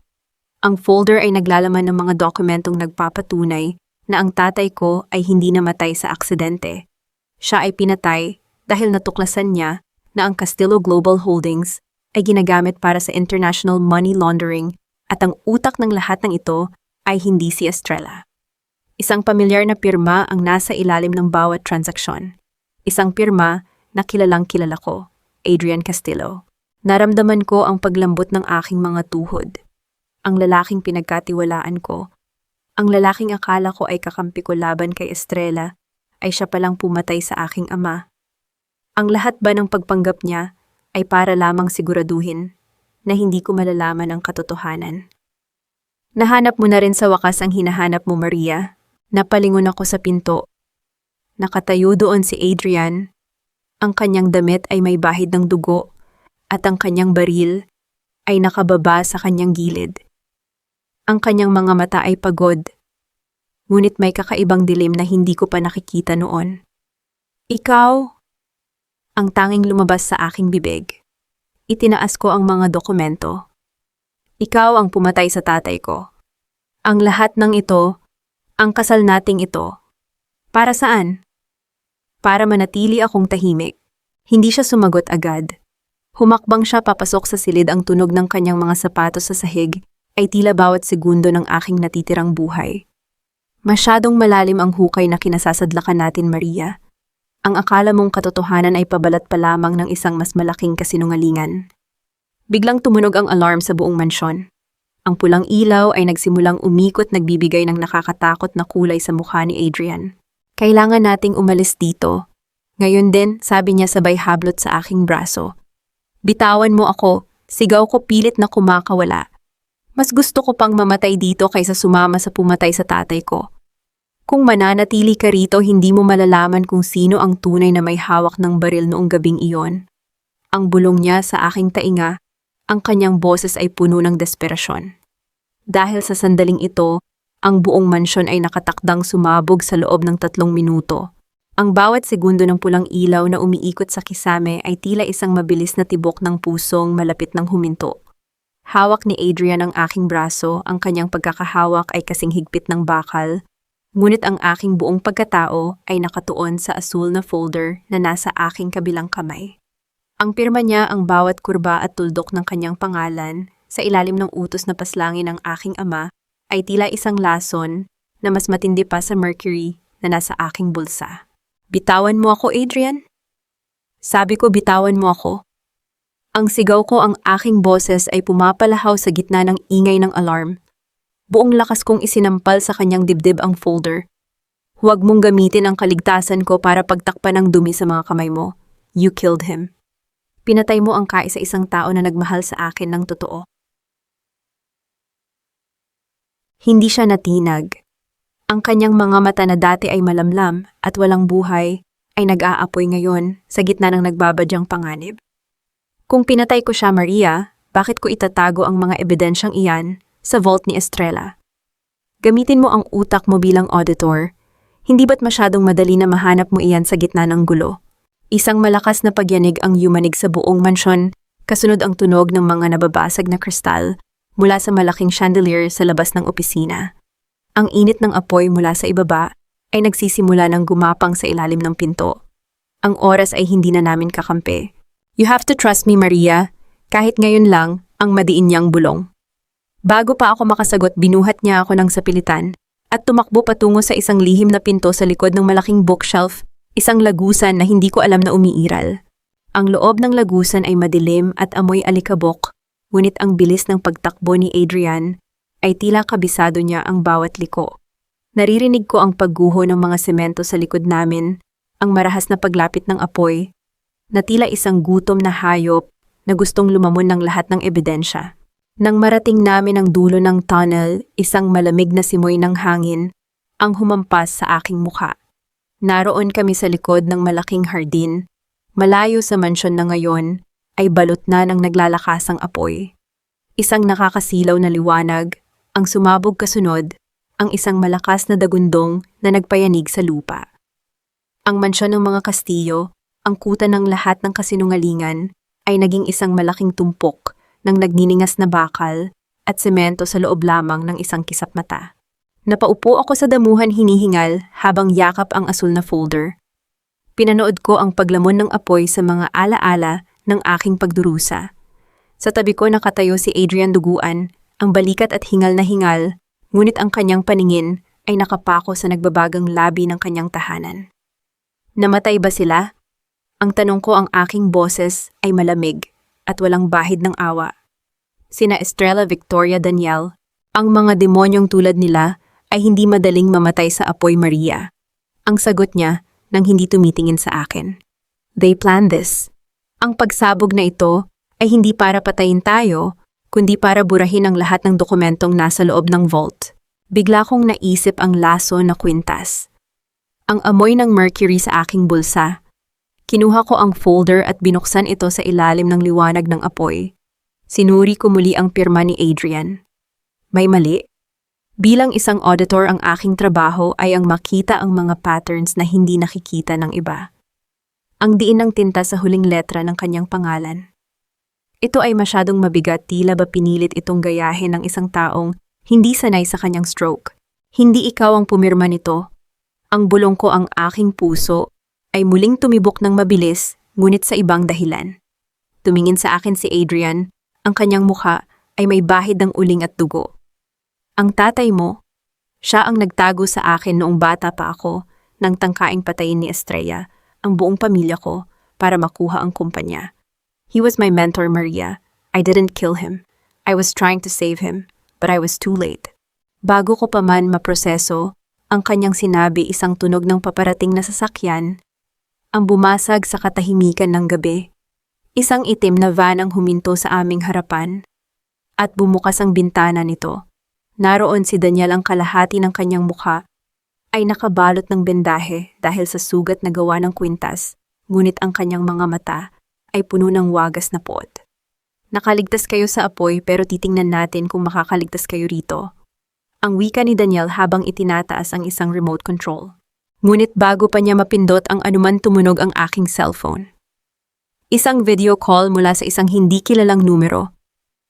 Speaker 1: Ang folder ay naglalaman ng mga dokumentong nagpapatunay na ang tatay ko ay hindi namatay sa aksidente. Siya ay pinatay dahil natuklasan niya na ang Castillo Global Holdings ay ginagamit para sa international money laundering at ang utak ng lahat ng ito ay hindi si Estrella. Isang pamilyar na pirma ang nasa ilalim ng bawat transaksyon. Isang pirma na kilalang kilala ko, Adrian Castillo. Naramdaman ko ang paglambot ng aking mga tuhod. Ang lalaking pinagkatiwalaan ko Ang lalaking akala ko ay kakampi ko laban kay Estrella ay siya palang pumatay sa aking ama. Ang lahat ba ng pagpanggap niya ay para lamang siguraduhin na hindi ko malalaman ang katotohanan. Nahanap mo na rin sa wakas ang hinahanap mo, Maria. Napalingon ako sa pinto. Nakatayo doon si Adrian. Ang kanyang damit ay may bahid ng dugo at ang kanyang baril ay nakababa sa kanyang gilid. Ang kanyang mga mata ay pagod, ngunit may kakaibang dilim na hindi ko pa nakikita noon. Ikaw? Ang tanging lumabas sa aking bibig. Itinaas ko ang mga dokumento. Ikaw ang pumatay sa tatay ko. Ang lahat ng ito, ang kasal nating ito. Para saan? Para manatili akong tahimik. Hindi siya sumagot agad. Humakbang siya papasok sa silid, ang tunog ng kanyang mga sapatos sa sahig ay tila bawat segundo ng aking natitirang buhay. Masyadong malalim ang hukay na kinasasadlakan natin, Maria. Ang akala mong katotohanan ay pabalat pa lamang ng isang mas malaking kasinungalingan. Biglang tumunog ang alarm sa buong mansyon. Ang pulang ilaw ay nagsimulang umikot, nagbibigay ng nakakatakot na kulay sa mukha ni Adrian. Kailangan nating umalis dito. Ngayon din, sabi niya sabay hablot sa aking braso. Bitawan mo ako, sigaw ko pilit na kumakawala. Mas gusto ko pang mamatay dito kaysa sumama sa pumatay sa tatay ko. Kung mananatili ka rito, hindi mo malalaman kung sino ang tunay na may hawak ng baril noong gabing iyon. Ang bulong niya sa aking tainga, ang kanyang boses ay puno ng desperasyon. Dahil sa sandaling ito, ang buong mansyon ay nakatakdang sumabog sa loob ng 3 minuto. Ang bawat segundo ng pulang ilaw na umiikot sa kisame ay tila isang mabilis na tibok ng pusong malapit ng huminto. Hawak ni Adrian ang aking braso, ang kanyang pagkakahawak ay kasing higpit ng bakal, ngunit ang aking buong pagkatao ay nakatuon sa asul na folder na nasa aking kabilang kamay. Ang pirma niya, ang bawat kurba at tuldok ng kanyang pangalan, sa ilalim ng utos na paslangin ng aking ama, ay tila isang lason na mas matindi pa sa mercury na nasa aking bulsa. Bitawan mo ako, Adrian? Sabi ko, bitawan mo ako. Ang sigaw ko, ang aking boses ay pumapalahaw sa gitna ng ingay ng alarm. Buong lakas kong isinampal sa kanyang dibdib ang folder. Huwag mong gamitin ang kaligtasan ko para pagtakpan ng dumi sa mga kamay mo. You killed him. Pinatay mo ang kaisa-isang tao na nagmahal sa akin ng totoo. Hindi siya natinag. Ang kanyang mga mata na dati ay malamlam at walang buhay ay nag-aapoy ngayon sa gitna ng nagbabadyang panganib. Kung pinatay ko siya, Maria, bakit ko itatago ang mga ebidensyang iyan sa vault ni Estrella? Gamitin mo ang utak mo bilang auditor. Hindi ba't masyadong madali na mahanap mo iyan sa gitna ng gulo? Isang malakas na pagyanig ang yumanig sa buong mansyon, kasunod ang tunog ng mga nababasag na kristal mula sa malaking chandelier sa labas ng opisina. Ang init ng apoy mula sa ibaba ay nagsisimula ng gumapang sa ilalim ng pinto. Ang oras ay hindi na namin kakampi. You have to trust me, Maria, kahit ngayon lang ang madiin niyang bulong. Bago pa ako makasagot, binuhat niya ako ng sapilitan at tumakbo patungo sa isang lihim na pinto sa likod ng malaking bookshelf, isang lagusan na hindi ko alam na umiiral. Ang loob ng lagusan ay madilim at amoy alikabok, ngunit ang bilis ng pagtakbo ni Adrian ay tila kabisado niya ang bawat liko. Naririnig ko ang pagguho ng mga semento sa likod namin, ang marahas na paglapit ng apoy, na tila isang gutom na hayop na gustong lumamon ng lahat ng ebidensya. Nang marating namin ang dulo ng tunnel, isang malamig na simoy ng hangin ang humampas sa aking mukha. Naroon kami sa likod ng malaking hardin, malayo sa mansyon na ngayon ay balot na ng naglalakasang apoy. Isang nakakasilaw na liwanag ang sumabog, kasunod ang isang malakas na dagundong na nagpayanig sa lupa. Ang mansyon ng mga Kastilyo, ang kuta ng lahat ng kasinungalingan, ay naging isang malaking tumpok ng nagniningas na bakal at semento sa loob lamang ng isang kisap mata. Napaupo ako sa damuhan, hinihingal habang yakap ang asul na folder. Pinanood ko ang paglamon ng apoy sa mga alaala ng aking pagdurusa. Sa tabi ko nakatayo si Adrian Duguan, ang balikat at hingal na hingal, ngunit ang kanyang paningin ay nakapako sa nagbabagang labi ng kanyang tahanan. Namatay ba sila? Ang tanong ko, ang aking boses ay malamig at walang bahid ng awa. Sina Estrella, Victoria, Daniel, ang mga demonyong tulad nila ay hindi madaling mamatay sa apoy, Maria. Ang sagot niya nang hindi tumitingin sa akin. They planned this. Ang pagsabog na ito ay hindi para patayin tayo, kundi para burahin ang lahat ng dokumentong nasa loob ng vault. Bigla kong naisip ang laso na kwintas. Ang amoy ng mercury sa aking bulsa. Kinuha ko ang folder at binuksan ito sa ilalim ng liwanag ng apoy. Sinuri ko muli ang pirma ni Adrian. May mali. Bilang isang auditor, ang aking trabaho ay ang makita ang mga patterns na hindi nakikita ng iba. Ang diin ng tinta sa huling letra ng kanyang pangalan. Ito ay masyadong mabigat, tila ba pinilit itong gayahin ng isang taong hindi sanay sa kanyang stroke. Hindi ikaw ang pumirma nito. Ang bulong ko, ang aking puso, ay muling tumibok ng mabilis, ngunit sa ibang dahilan. Tumingin sa akin si Adrian, ang kanyang mukha ay may bahid ng uling at dugo. Ang tatay mo, siya ang nagtago sa akin noong bata pa ako nang tangkaing patayin ni Estrella ang buong pamilya ko para makuha ang kumpanya. He was my mentor, Maria. I didn't kill him. I was trying to save him, but I was too late. Bago ko pa man maproseso, ang kanyang sinabi, isang tunog ng paparating na sasakyan ang bumasag sa katahimikan ng gabi. Isang itim na van ang huminto sa aming harapan at bumukas ang bintana nito. Naroon si Daniel, ang kalahati ng kanyang mukha ay nakabalot ng bendahe dahil sa sugat na gawa ng kwintas, ngunit ang kanyang mga mata ay puno ng wagas na pot. Nakaligtas kayo sa apoy, pero titingnan natin kung makakaligtas kayo rito. Ang wika ni Daniel habang itinataas ang isang remote control. Ngunit bago pa niya mapindot ang anuman, tumunog ang aking cellphone. Isang video call mula sa isang hindi kilalang numero.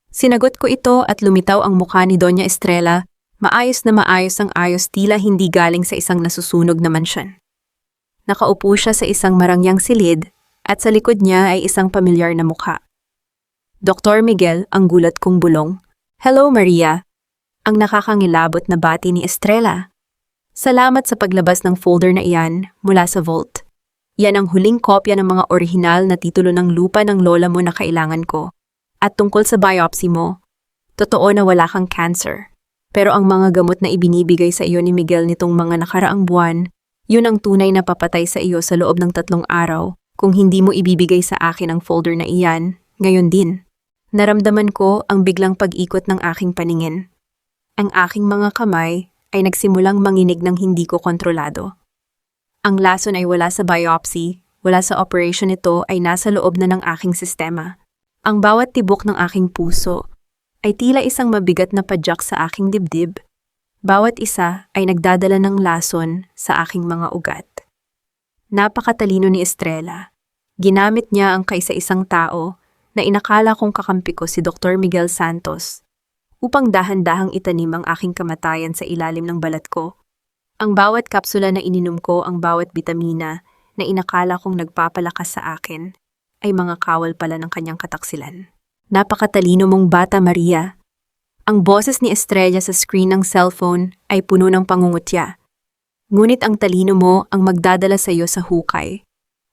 Speaker 1: Sinagot ko ito at lumitaw ang mukha ni Doña Estrella, maayos na maayos ang ayos, tila hindi galing sa isang nasusunog na mansyon. Nakaupo siya sa isang marangyang silid at sa likod niya ay isang pamilyar na mukha. Dr. Miguel, ang gulat kong bulong. Hello, Maria. Ang nakakangilabot na bati ni Estrella. Salamat sa paglabas ng folder na iyan mula sa vault. Yan ang huling kopya ng mga orihinal na titulo ng lupa ng lola mo na kailangan ko. At tungkol sa biopsy mo, totoo na wala kang cancer. Pero ang mga gamot na ibinibigay sa iyo ni Miguel nitong mga nakaraang buwan, yun ang tunay na papatay sa iyo sa loob ng 3 araw. Kung hindi mo ibibigay sa akin ang folder na iyan, ngayon din. Naramdaman ko ang biglang pag-ikot ng aking paningin. Ang aking mga kamay ay nagsimulang manginig ng hindi ko kontrolado. Ang lason ay wala sa biopsy, wala sa operation, ito ay nasa loob na ng aking sistema. Ang bawat tibok ng aking puso ay tila isang mabigat na padyak sa aking dibdib. Bawat isa ay nagdadala ng lason sa aking mga ugat. Napakatalino ni Estrella. Ginamit niya ang kaisa-isang tao na inakala kong kakampi ko, si Dr. Miguel Santos, upang dahan-dahang itanim ang aking kamatayan sa ilalim ng balat ko. Ang bawat kapsula na ininom ko, ang bawat bitamina na inakala kong nagpapalakas sa akin, ay mga kawal pala ng kanyang kataksilan. Napakatalino mong bata, Maria. Ang boses ni Estrella sa screen ng cellphone ay puno ng pangungutya. Ngunit ang talino mo ang magdadala sa iyo sa hukay.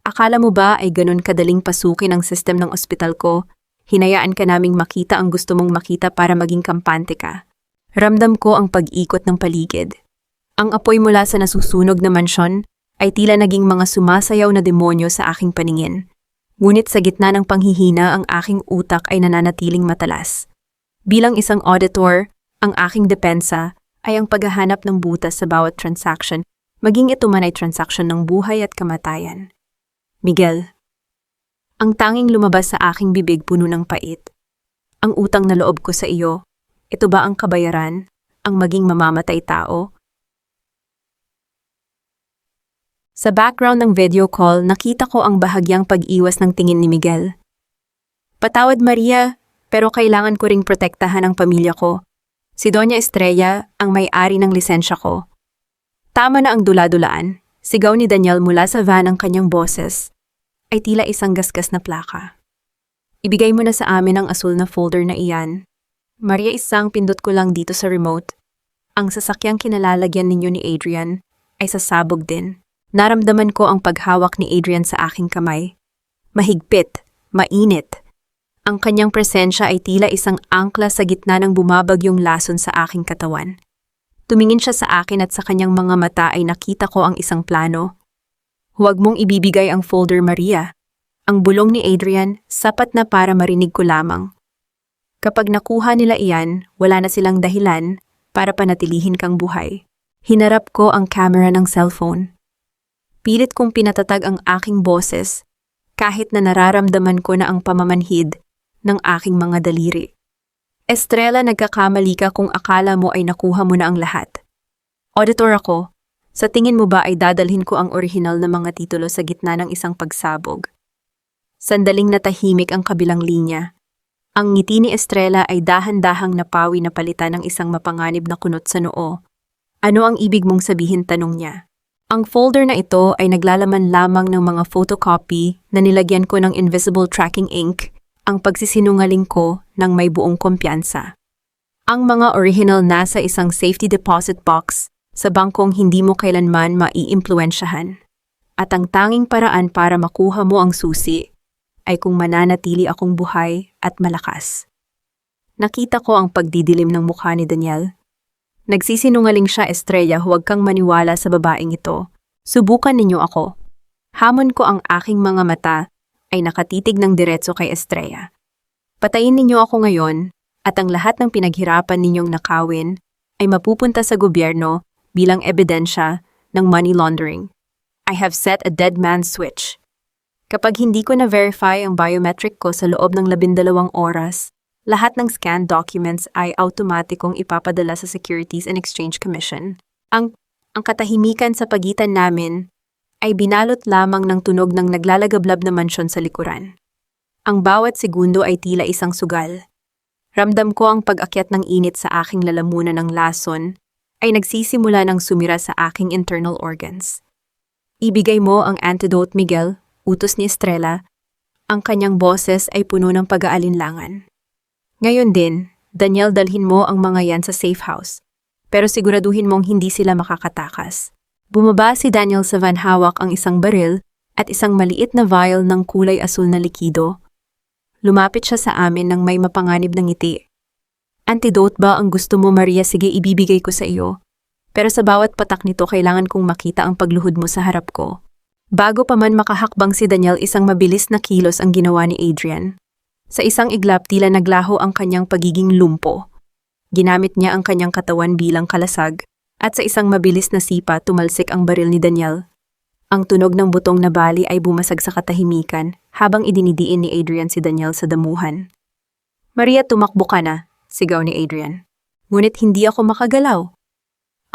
Speaker 1: Akala mo ba ay ganun kadaling pasukin ang sistem ng ospital ko? Hinayaan ka naming makita ang gusto mong makita para maging kampante ka. Ramdam ko ang pag-ikot ng paligid. Ang apoy mula sa nasusunog na mansyon ay tila naging mga sumasayaw na demonyo sa aking paningin. Ngunit sa gitna ng panghihina, ang aking utak ay nananatiling matalas. Bilang isang auditor, ang aking depensa ay ang paghahanap ng butas sa bawat transaction, maging ito man ay transaction ng buhay at kamatayan. Miguel, ang tanging lumabas sa aking bibig puno ng pait. Ang utang na loob ko sa iyo, ito ba ang kabayaran, ang maging mamamatay tao? Sa background ng video call, nakita ko ang bahagyang pag-iwas ng tingin ni Miguel. Patawad, Maria, pero kailangan ko ring protektahan ang pamilya ko. Si Doña Estrella ang may-ari ng lisensya ko. Tama na ang dula-dulaan, sigaw ni Daniel mula sa van. Ang kanyang boses ay tila isang gasgas na plaka. Ibigay mo na sa amin ang asul na folder na iyan. Maria, isang pindot ko lang dito sa remote. Ang sasakyang kinalalagyan ninyo ni Adrian ay sasabog din. Naramdaman ko ang paghawak ni Adrian sa aking kamay. Mahigpit, mainit. Ang kanyang presensya ay tila isang angkla sa gitna ng bumabagyong lason sa aking katawan. Tumingin siya sa akin at sa kanyang mga mata ay nakita ko ang isang plano. Huwag mong ibibigay ang folder, Maria. Ang bulong ni Adrian, sapat na para marinig ko lamang. Kapag nakuha nila iyan, wala na silang dahilan para panatilihin kang buhay. Hinarap ko ang camera ng cellphone. Pilit kong pinatatag ang aking boses kahit na nararamdaman ko na ang pamamanhid ng aking mga daliri. Estrella, nagkakamali ka kung akala mo ay nakuha mo na ang lahat. Auditor ako, sa tingin mo ba ay dadalhin ko ang orihinal na mga titulo sa gitna ng isang pagsabog? Sandaling natahimik ang kabilang linya. Ang ngiti ni Estrella ay dahan-dahang napawi na palitan ng isang mapanganib na kunot sa noo. Ano ang ibig mong sabihin, tanong niya. Ang folder na ito ay naglalaman lamang ng mga photocopy na nilagyan ko ng invisible tracking ink, ang pagsisinungaling ko ng may buong kumpiyansa. Ang mga original nasa isang safety deposit box sa bangkong hindi mo kailanman maiimpluwensyahan. At ang tanging paraan para makuha mo ang susi ay kung mananatili akong buhay at malakas. Nakita ko ang pagdidilim ng mukha ni Daniel. Nagsisinungaling siya, Estrella, huwag kang maniwala sa babaeng ito. Subukan ninyo ako. Hamon ko, ang aking mga mata ay nakatitig ng diretso kay Estrella. Patayin ninyo ako ngayon at ang lahat ng pinaghirapan ninyong nakawin ay mapupunta sa gobyerno bilang ebidensya ng money laundering. I have set a dead man's switch. Kapag hindi ko na-verify ang biometric ko sa loob ng 12 oras, lahat ng scanned documents ay automatikong ipapadala sa Securities and Exchange Commission. Ang katahimikan sa pagitan namin ay binalot lamang ng tunog ng naglalagablab na mansyon sa likuran. Ang bawat segundo ay tila isang sugal. Ramdam ko ang pag-akyat ng init sa aking lalamunan ng lason ay nagsisimula ng sumira sa aking internal organs. Ibigay mo ang antidote, Miguel, utos ni Estrella. Ang kanyang boses ay puno ng pag-aalinlangan. Ngayon din, Daniel, dalhin mo ang mga yan sa safe house. Pero siguraduhin mong hindi sila makakatakas. Bumaba si Daniel sa van, hawak ang isang baril at isang maliit na vial ng kulay asul na likido. Lumapit siya sa amin ng may mapanganib na ngiti. Antidote ba ang gusto mo, Maria? Sige, ibibigay ko sa iyo. Pero sa bawat patak nito, kailangan kong makita ang pagluhod mo sa harap ko. Bago pa man makahakbang si Daniel, isang mabilis na kilos ang ginawa ni Adrian. Sa isang iglap, tila naglaho ang kanyang pagiging lumpo. Ginamit niya ang kanyang katawan bilang kalasag, at sa isang mabilis na sipa, tumalsik ang baril ni Daniel. Ang tunog ng butong na bali ay bumasag sa katahimikan habang idinidiin ni Adrian si Daniel sa damuhan. Maria, tumakbo ka na, sigaw ni Adrian. Ngunit hindi ako makagalaw.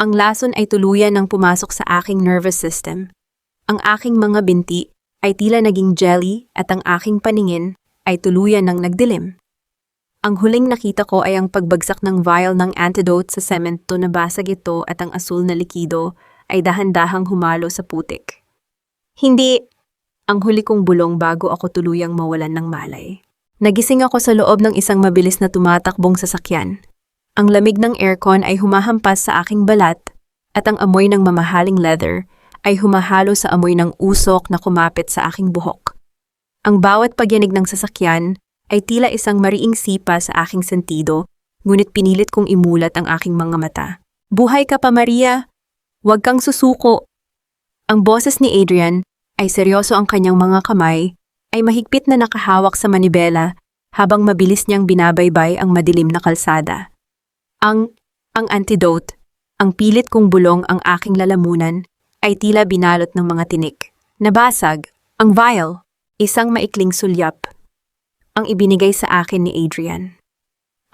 Speaker 1: Ang lason ay tuluyan ng pumasok sa aking nervous system. Ang aking mga binti ay tila naging jelly at ang aking paningin ay tuluyan ng nagdilim. Ang huling nakita ko ay ang pagbagsak ng vial ng antidote sa semento na basag ito at ang asul na likido ay dahan-dahang humalo sa putik. Hindi, ang huli kong bulong bago ako tuluyang mawalan ng malay. Nagising ako sa loob ng isang mabilis na tumatakbong sasakyan. Ang lamig ng aircon ay humahampas sa aking balat at ang amoy ng mamahaling leather ay humahalo sa amoy ng usok na kumapit sa aking buhok. Ang bawat pagyanig ng sasakyan ay tila isang mariing sipa sa aking sentido, ngunit pinilit kong imulat ang aking mga mata. Buhay ka pa, Maria! Huwag kang susuko! Ang boses ni Adrian ay seryoso, ang kanyang mga kamay ay mahigpit na nakahawak sa manibela habang mabilis niyang binabaybay ang madilim na kalsada. Ang antidote, ang pilit kong bulong ang aking lalamunan, ay tila binalot ng mga tinik. Nabasag, ang vial, isang maikling sulyap, ang ibinigay sa akin ni Adrian.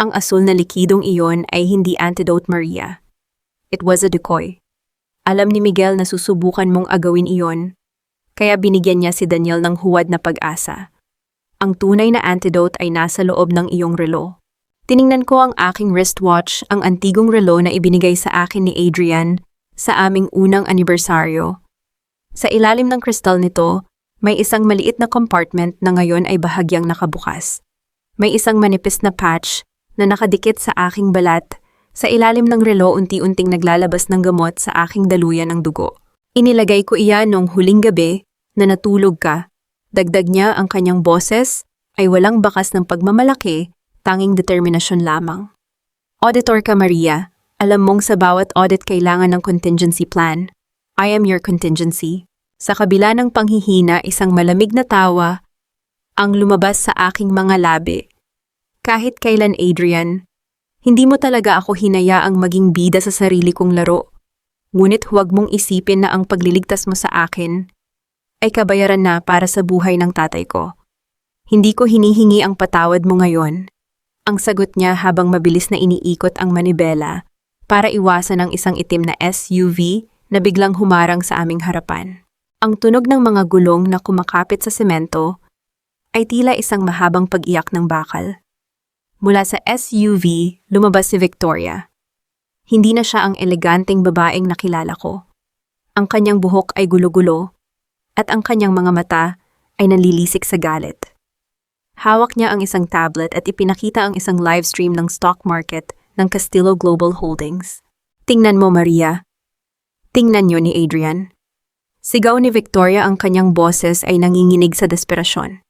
Speaker 1: Ang asul na likidong iyon ay hindi antidote, Maria. It was a decoy. Alam ni Miguel na susubukan mong agawin iyon, kaya binigyan niya si Daniel ng huwad na pag-asa. Ang tunay na antidote ay nasa loob ng iyong relo. Tiningnan ko ang aking wristwatch, ang antigong relo na ibinigay sa akin ni Adrian sa aming unang anibersaryo. Sa ilalim ng kristal nito, may isang maliit na compartment na ngayon ay bahagyang nakabukas. May isang manipis na patch na nakadikit sa aking balat. Sa ilalim ng relo, unti-unting naglalabas ng gamot sa aking daluyan ng dugo. Inilagay ko iyan noong huling gabi na natulog ka. Dagdag niya, ang kanyang boses ay walang bakas ng pagmamalaki, tanging determinasyon lamang. Auditor ka, Maria. Alam mong sa bawat audit kailangan ng contingency plan. I am your contingency. Sa kabila ng panghihina, isang malamig na tawa ang lumabas sa aking mga labi. Kahit kailan, Adrian, hindi mo talaga ako hinayaang maging bida sa sarili kong laro. Ngunit huwag mong isipin na ang pagliligtas mo sa akin ay kabayaran na para sa buhay ng tatay ko. Hindi ko hinihingi ang patawad mo ngayon. Ang sagot niya habang mabilis na iniikot ang manibela para iwasan ang isang itim na SUV na biglang humarang sa aming harapan. Ang tunog ng mga gulong na kumakapit sa semento ay tila isang mahabang pag-iyak ng bakal. Mula sa SUV, lumabas si Victoria. Hindi na siya ang eleganteng babaeng nakilala ko. Ang kanyang buhok ay gulo-gulo at ang kanyang mga mata ay nalilisik sa galit. Hawak niya ang isang tablet at ipinakita ang isang live stream ng stock market ng Castillo Global Holdings. Tingnan mo, Maria. Tingnan niyo ni Adrian. Sigaw ni Victoria, ang kanyang boses ay nanginginig sa desperasyon.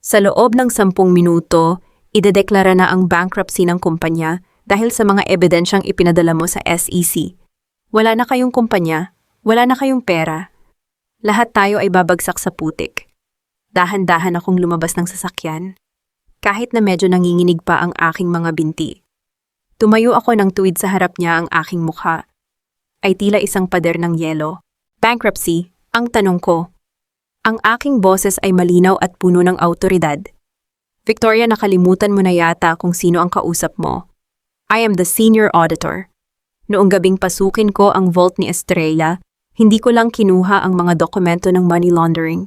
Speaker 1: Sa loob ng 10 minuto, idedeklara na ang bankruptcy ng kumpanya dahil sa mga ebidensyang ipinadala mo sa SEC. Wala na kayong kumpanya, wala na kayong pera. Lahat tayo ay babagsak sa putik. Dahan-dahan akong lumabas ng sasakyan, kahit na medyo nanginginig pa ang aking mga binti. Tumayo ako ng tuwid sa harap niya, ang aking mukha ay tila isang pader ng yelo. Bankruptcy, ang tanong ko. Ang aking boses ay malinaw at puno ng awtoridad. Victoria, nakalimutan mo na yata kung sino ang kausap mo. I am the senior auditor. Noong gabing pasukin ko ang vault ni Estrella, hindi ko lang kinuha ang mga dokumento ng money laundering.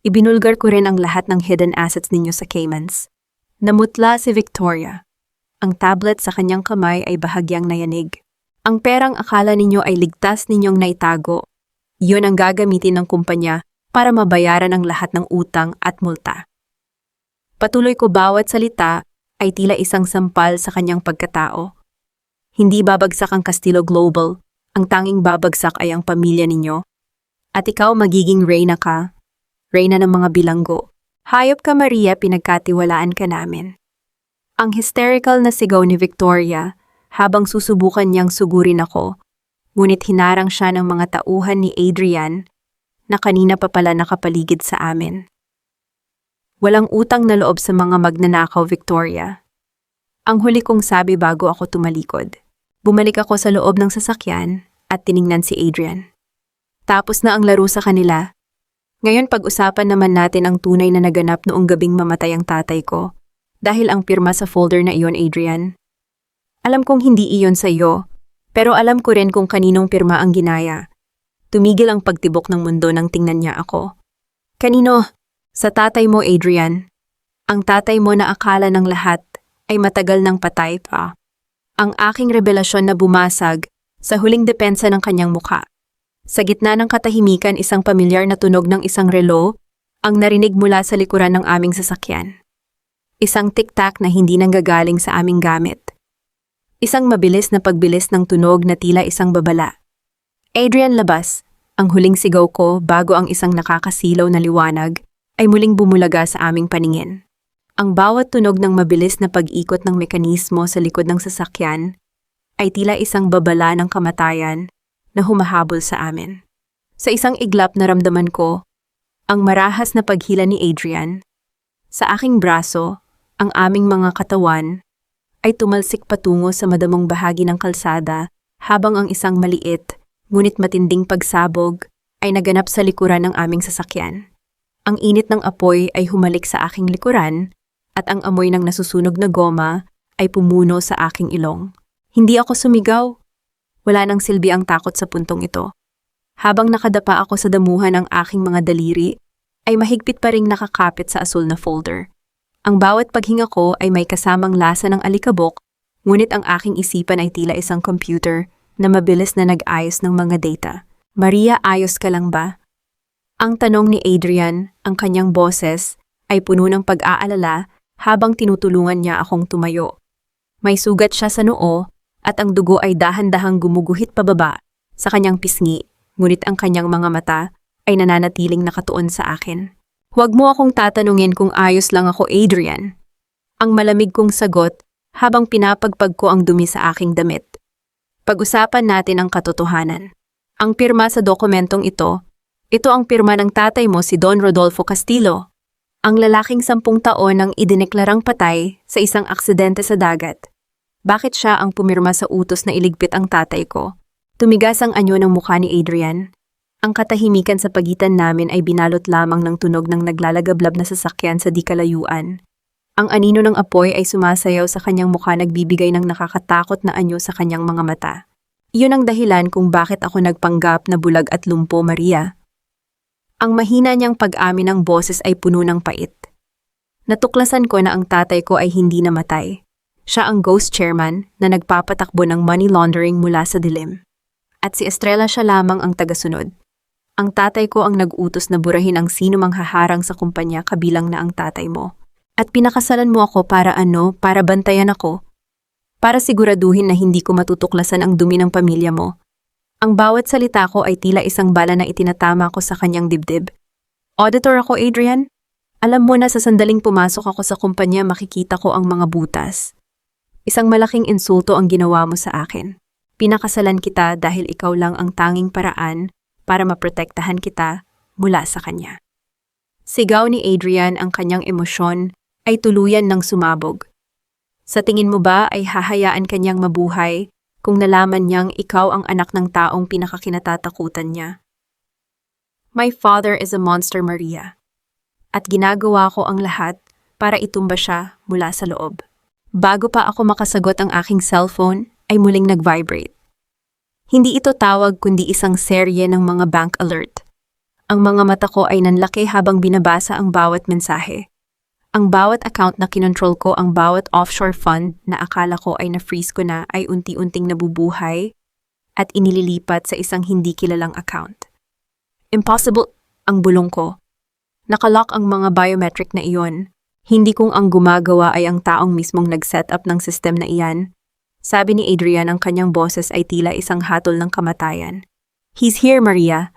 Speaker 1: Ibinulgar ko rin ang lahat ng hidden assets ninyo sa Caymans. Namutla si Victoria. Ang tablet sa kanyang kamay ay bahagyang nayanig. Ang perang akala ninyo ay ligtas ninyong naitago. Yun ang gagamitin ng kumpanya para mabayaran ang lahat ng utang at multa. Patuloy ko, bawat salita ay tila isang sampal sa kanyang pagkatao. Hindi babagsak ang Castillo Global, ang tanging babagsak ay ang pamilya ninyo. At ikaw magiging reyna ka, reyna ng mga bilanggo. Hayop ka, Maria, pinagkatiwalaan ka namin. Ang hysterical na sigaw ni Victoria habang susubukan niyang sugurin ako, ngunit hinarang siya ng mga tauhan ni Adrian na kanina pa pala nakapaligid sa amin. Walang utang na loob sa mga magnanakaw, Victoria. Ang huli kong sabi bago ako tumalikod. Bumalik ako sa loob ng sasakyan at tiningnan si Adrian. Tapos na ang laro sa kanila. Ngayon pag-usapan naman natin ang tunay na naganap noong gabing mamatay ang tatay ko. Dahil ang pirma sa folder na iyon, Adrian. Alam kong hindi iyon sa iyo, pero alam ko rin kung kaninong pirma ang ginaya. Tumigil ang pagtibok ng mundo nang tingnan niya ako. Kanino? Sa tatay mo, Adrian. Ang tatay mo na akala ng lahat ay matagal nang patay pa. Ang aking revelasyon na bumasag sa huling depensa ng kanyang mukha. Sa gitna ng katahimikan, isang pamilyar na tunog ng isang relo ang narinig mula sa likuran ng aming sasakyan. Isang tiktak na hindi nanggagaling sa aming gamit. Isang mabilis na pagbilis ng tunog na tila isang babala. Adrian, labas! Ang huling sigaw ko bago ang isang nakakasilaw na liwanag ay muling bumulaga sa aming paningin. Ang bawat tunog ng mabilis na pag-ikot ng mekanismo sa likod ng sasakyan ay tila isang babala ng kamatayan na humahabol sa amin. Sa isang iglap naramdaman ko ang marahas na paghila ni Adrian. Sa aking braso, ang aming mga katawan ay tumalsik patungo sa madamong bahagi ng kalsada habang ang isang maliit ngunit matinding pagsabog ay naganap sa likuran ng aming sasakyan. Ang init ng apoy ay humalik sa aking likuran at ang amoy ng nasusunog na goma ay pumuno sa aking ilong. Hindi ako sumigaw. Wala nang silbi ang takot sa puntong ito. Habang nakadapa ako sa damuhan ng aking mga daliri, ay mahigpit pa ring nakakapit sa asul na folder. Ang bawat paghinga ko ay may kasamang lasa ng alikabok, ngunit ang aking isipan ay tila isang computer na mabilis na nag-ayos ng mga data. Maria, ayos ka lang ba? Ang tanong ni Adrian, ang kanyang boses, ay puno ng pag-aalala habang tinutulungan niya akong tumayo. May sugat siya sa noo at ang dugo ay dahan-dahang gumuguhit pababa sa kanyang pisngi, ngunit ang kanyang mga mata ay nananatiling nakatuon sa akin. Huwag mo akong tatanungin kung ayos lang ako, Adrian. Ang malamig kong sagot habang pinapagpag ko ang dumi sa aking damit. Pag-usapan natin ang katotohanan. Ang pirma sa dokumentong ito ang pirma ng tatay mo si Don Rodolfo Castillo, ang lalaking 10 taon ang idineklarang patay sa isang aksidente sa dagat. Bakit siya ang pumirma sa utos na iligpit ang tatay ko? Tumigas ang anyo ng mukha ni Adrian. Ang katahimikan sa pagitan namin ay binalot lamang ng tunog ng naglalagablab na sasakyan sa di kalayuan. Ang anino ng apoy ay sumasayaw sa kanyang mukha, nagbibigay ng nakakatakot na anyo sa kanyang mga mata. Iyon ang dahilan kung bakit ako nagpanggap na bulag at lumpo, Maria. Ang mahina niyang pag-amin ng boses ay puno ng pait. Natuklasan ko na ang tatay ko ay hindi namatay. Siya ang ghost chairman na nagpapatakbo ng money laundering mula sa dilim. At si Estrella siya lamang ang tagasunod. Ang tatay ko ang nag-utos na burahin ang sino mang haharang sa kumpanya kabilang na ang tatay mo. At pinakasalan mo ako para bantayan ako. Para siguraduhin na hindi ko matutuklasan ang dumi ng pamilya mo. Ang bawat salita ko ay tila isang bala na itinatama ko sa kanyang dibdib. Auditor ako, Adrian. Alam mo na sa sandaling pumasok ako sa kumpanya makikita ko ang mga butas. Isang malaking insulto ang ginawa mo sa akin. Pinakasalan kita dahil ikaw lang ang tanging paraan para maprotektahan kita mula sa kanya. Sigaw ni Adrian, ang kanyang emosyon ay tuluyan ng sumabog. Sa tingin mo ba ay hahayaan kanyang mabuhay kung nalaman niyang ikaw ang anak ng taong pinakakinatatakutan niya? My father is a monster, Maria. At ginagawa ko ang lahat para itumba siya mula sa loob. Bago pa ako makasagot, ang aking cellphone ay muling nag-vibrate. Hindi ito tawag kundi isang serye ng mga bank alert. Ang mga mata ko ay nanlaki habang binabasa ang bawat mensahe. Ang bawat account na kinontrol ko, ang bawat offshore fund na akala ko ay na-freeze ko na ay unti-unting nabubuhay at inililipat sa isang hindi kilalang account. Impossible, ang bulong ko. Nakalock ang mga biometric na iyon. Hindi kung ang gumagawa ay ang taong mismong nag-set up ng system na iyan. Sabi ni Adrian, ang kanyang boses ay tila isang hatol ng kamatayan. He's here, Maria.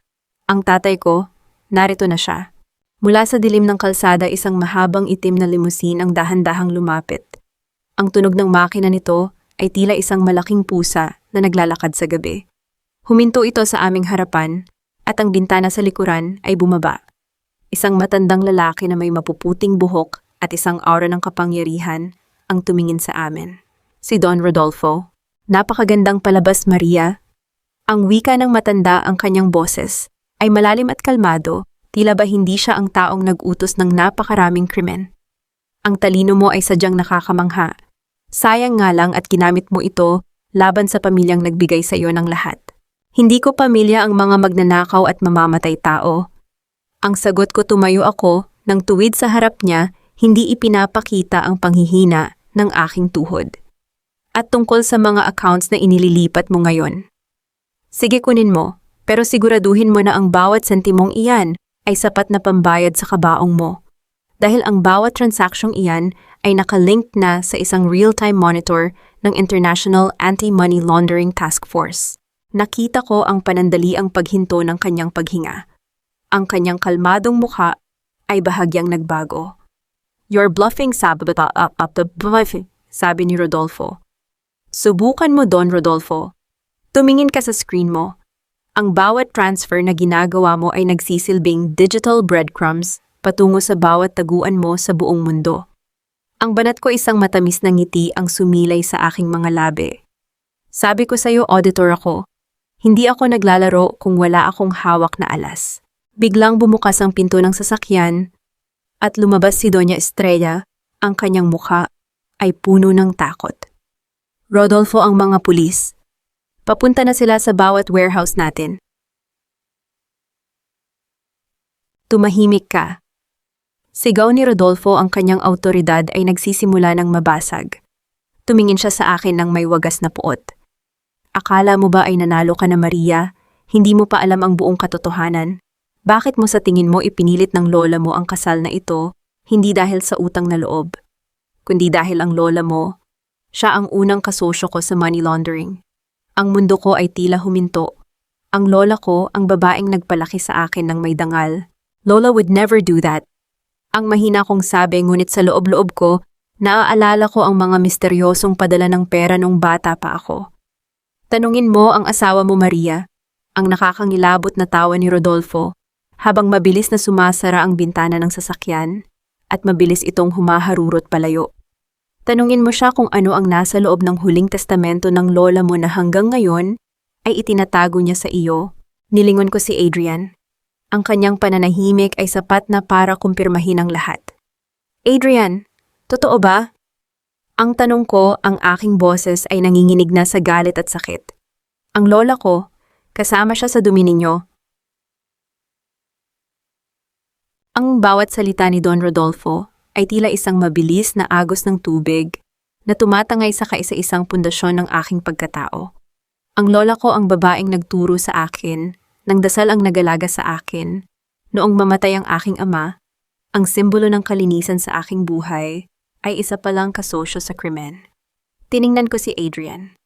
Speaker 1: Ang tatay ko, narito na siya. Mula sa dilim ng kalsada, isang mahabang itim na limousine ang dahan-dahang lumapit. Ang tunog ng makina nito ay tila isang malaking pusa na naglalakad sa gabi. Huminto ito sa aming harapan at ang bintana sa likuran ay bumaba. Isang matandang lalaki na may mapuputing buhok at isang aura ng kapangyarihan ang tumingin sa amin. Si Don Rodolfo. Napakagandang palabas, Maria. Ang wika ng matanda, ang kanyang boses ay malalim at kalmado. Tila ba hindi siya ang taong nag-utos ng napakaraming krimen? Ang talino mo ay sadyang nakakamangha. Sayang nga lang at ginamit mo ito laban sa pamilyang nagbigay sa iyo ng lahat. Hindi ko pamilya ang mga magnanakaw at mamamatay tao. Ang sagot ko, tumayo ako nang tuwid sa harap niya, hindi ipinapakita ang panghihina ng aking tuhod. At tungkol sa mga accounts na inililipat mo ngayon. Sige, kunin mo, pero siguraduhin mo na ang bawat sentimong iyan ay sapat na pambayad sa kabaong mo. Dahil ang bawat transaksyong iyan ay nakalink na sa isang real-time monitor ng International Anti-Money Laundering Task Force. Nakita ko ang panandaliang paghinto ng kanyang paghinga. Ang kanyang kalmadong mukha ay bahagyang nagbago. You're bluffing, sabi ni Rodolfo. Subukan mo, Don Rodolfo. Tumingin ka sa screen mo. Ang bawat transfer na ginagawa mo ay nagsisilbing digital breadcrumbs patungo sa bawat taguan mo sa buong mundo. Ang banat ko, isang matamis na ngiti ang sumilay sa aking mga labi. Sabi ko sa'yo, auditor ako. Hindi ako naglalaro kung wala akong hawak na alas. Biglang bumukas ang pinto ng sasakyan at lumabas si Doña Estrella. Ang kanyang mukha ay puno ng takot. Rodolfo, ang mga pulis. Papunta na sila sa bawat warehouse natin. Tumahimik ka. Sigaw ni Rodolfo, ang kanyang autoridad ay nagsisimula ng mabasag. Tumingin siya sa akin ng may wagas na puot. Akala mo ba ay nanalo ka na, Maria? Hindi mo pa alam ang buong katotohanan. Bakit mo sa tingin mo ipinilit ng lola mo ang kasal na ito, hindi dahil sa utang na loob, kundi dahil ang lola mo, siya ang unang kasosyo ko sa money laundering. Ang mundo ko ay tila huminto. Ang lola ko, ang babaeng nagpalaki sa akin ng may dangal. Lola would never do that. Ang mahina kong sabi, ngunit sa loob-loob ko, naaalala ko ang mga misteryosong padala ng pera nung bata pa ako. Tanungin mo ang asawa mo Maria, ang nakakangilabot na tawa ni Rodolfo, habang mabilis na sumasara ang bintana ng sasakyan at mabilis itong humaharurot palayo. Tanungin mo siya kung ano ang nasa loob ng huling testamento ng lola mo na hanggang ngayon ay itinatago niya sa iyo. Nilingon ko si Adrian. Ang kanyang pananahimik ay sapat na para kumpirmahin ang lahat. Adrian, totoo ba? Ang tanong ko, ang aking boses ay nanginginig na sa galit at sakit. Ang lola ko, kasama siya sa dumi ninyo. Ang bawat salita ni Don Rodolfo ay tila isang mabilis na agos ng tubig na tumatangay sa kaisa-isang pundasyon ng aking pagkatao. Ang lola ko ang babaeng nagturo sa akin, nang dasal ang nagalaga sa akin, noong mamatay ang aking ama, ang simbolo ng kalinisan sa aking buhay ay isa palang kasosyo sa krimen. Tiningnan ko si Adrian.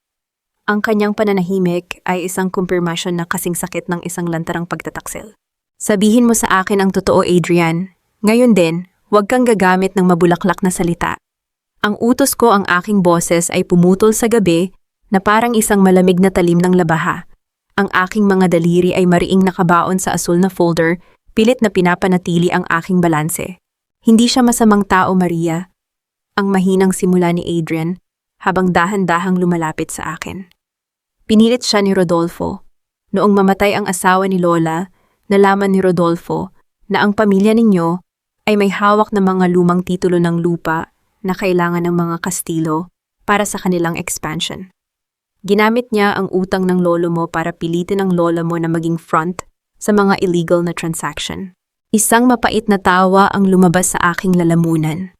Speaker 1: Ang kanyang pananahimik ay isang kumpirmasyon na kasing sakit ng isang lantarang pagtataksil. Sabihin mo sa akin ang totoo, Adrian. Ngayon din, huwag kang gagamit ng mabulaklak na salita. Ang utos ko, ang aking boses ay pumutol sa gabi na parang isang malamig na talim ng labaha. Ang aking mga daliri ay mariing nakabaon sa asul na folder, pilit na pinapanatili ang aking balanse. Hindi siya masamang tao, Maria. Ang mahinang simula ni Adrian habang dahan-dahang lumalapit sa akin. Pinilit siya ni Rodolfo. Noong mamatay ang asawa ni Lola, nalaman ni Rodolfo na ang pamilya ninyo ay may hawak na mga lumang titulo ng lupa na kailangan ng mga Kastilo para sa kanilang expansion. Ginamit niya ang utang ng lolo mo para pilitin ang lola mo na maging front sa mga illegal na transaction. Isang mapait na tawa ang lumabas sa aking lalamunan.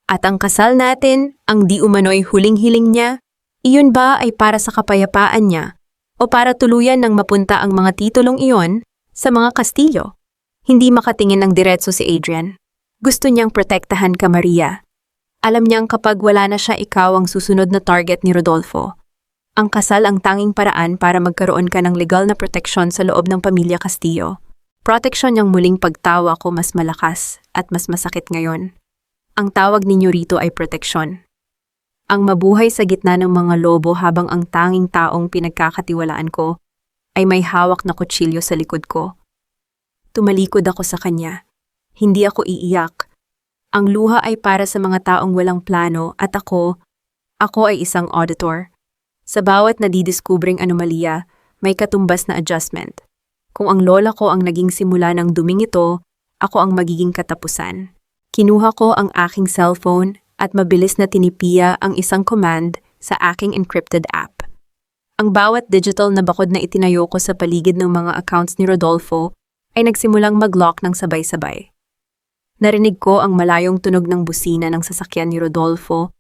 Speaker 1: At ang kasal natin, ang di umano'y huling-hiling niya, iyon ba ay para sa kapayapaan niya o para tuluyan ng mapunta ang mga titulong iyon sa mga Kastilyo? Hindi makatingin ng diretso si Adrian. Gusto niyang protektahan ka, Maria. Alam niyang kapag wala na siya, ikaw ang susunod na target ni Rodolfo. Ang kasal ang tanging paraan para magkaroon ka ng legal na proteksyon sa loob ng pamilya Castillo. Proteksyon niyang muling pagtawa ko mas malakas at mas masakit ngayon. Ang tawag ninyo rito ay proteksyon. Ang mabuhay sa gitna ng mga lobo habang ang tanging taong pinagkakatiwalaan ko ay may hawak na kutsilyo sa likod ko. Tumalikod ako sa kanya. Hindi ako iiyak. Ang luha ay para sa mga taong walang plano at ako ay isang auditor. Sa bawat nadidiskubring anomalya, may katumbas na adjustment. Kung ang lola ko ang naging simula ng duming ito, ako ang magiging katapusan. Kinuha ko ang aking cellphone at mabilis na tinipiya ang isang command sa aking encrypted app. Ang bawat digital na bakod na itinayo ko sa paligid ng mga accounts ni Rodolfo ay nagsimulang mag-lock ng sabay-sabay. Narinig ko ang malayong tunog ng busina ng sasakyan ni Rodolfo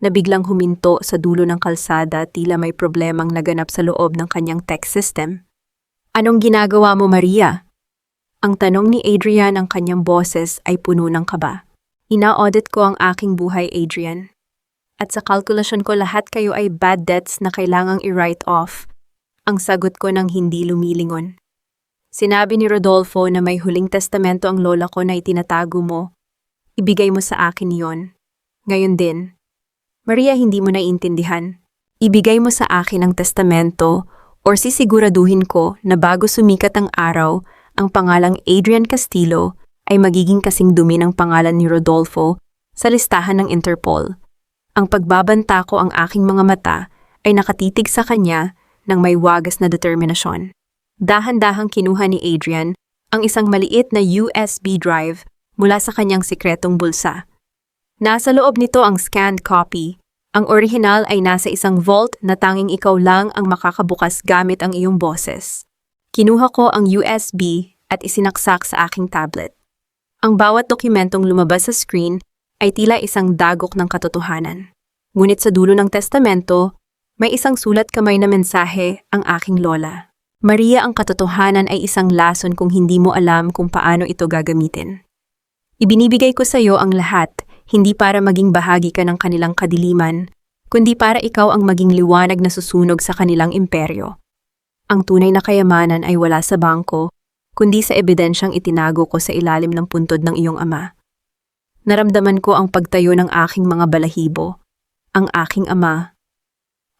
Speaker 1: na biglang huminto sa dulo ng kalsada, tila may problemang naganap sa loob ng kanyang tech system. Anong ginagawa mo, Maria? Ang tanong ni Adrian, ang kanyang boses ay puno ng kaba. Ina-audit ko ang aking buhay, Adrian. At sa kalkulasyon ko, lahat kayo ay bad debts na kailangang i-write off. Ang sagot ko nang hindi lumilingon. Sinabi ni Rodolfo na may huling testamento ang lola ko na itinatago mo. Ibigay mo sa akin iyon. Ngayon din. Maria, hindi mo naiintindihan. Ibigay mo sa akin ang testamento o sisiguraduhin ko na bago sumikat ang araw, ang pangalang Adrian Castillo ay magiging kasing dumi ng pangalan ni Rodolfo sa listahan ng Interpol. Ang pagbabanta ko, ang aking mga mata ay nakatitig sa kanya ng may wagas na determinasyon. Dahan-dahang kinuha ni Adrian ang isang maliit na USB drive mula sa kanyang sikretong bulsa. Nasa loob nito ang scanned copy. Ang orihinal ay nasa isang vault na tanging ikaw lang ang makakabukas gamit ang iyong boses. Kinuha ko ang USB at isinaksak sa aking tablet. Ang bawat dokumentong lumabas sa screen ay tila isang dagok ng katotohanan. Ngunit sa dulo ng testamento, may isang sulat kamay na mensahe, ang aking lola. Maria, ang katotohanan ay isang lason kung hindi mo alam kung paano ito gagamitin. Ibinibigay ko sa iyo ang lahat, hindi para maging bahagi ka ng kanilang kadiliman, kundi para ikaw ang maging liwanag na susunog sa kanilang imperyo. Ang tunay na kayamanan ay wala sa bangko, kundi sa ebidensyang itinago ko sa ilalim ng puntod ng iyong ama. Naramdaman ko ang pagtayo ng aking mga balahibo, ang aking ama,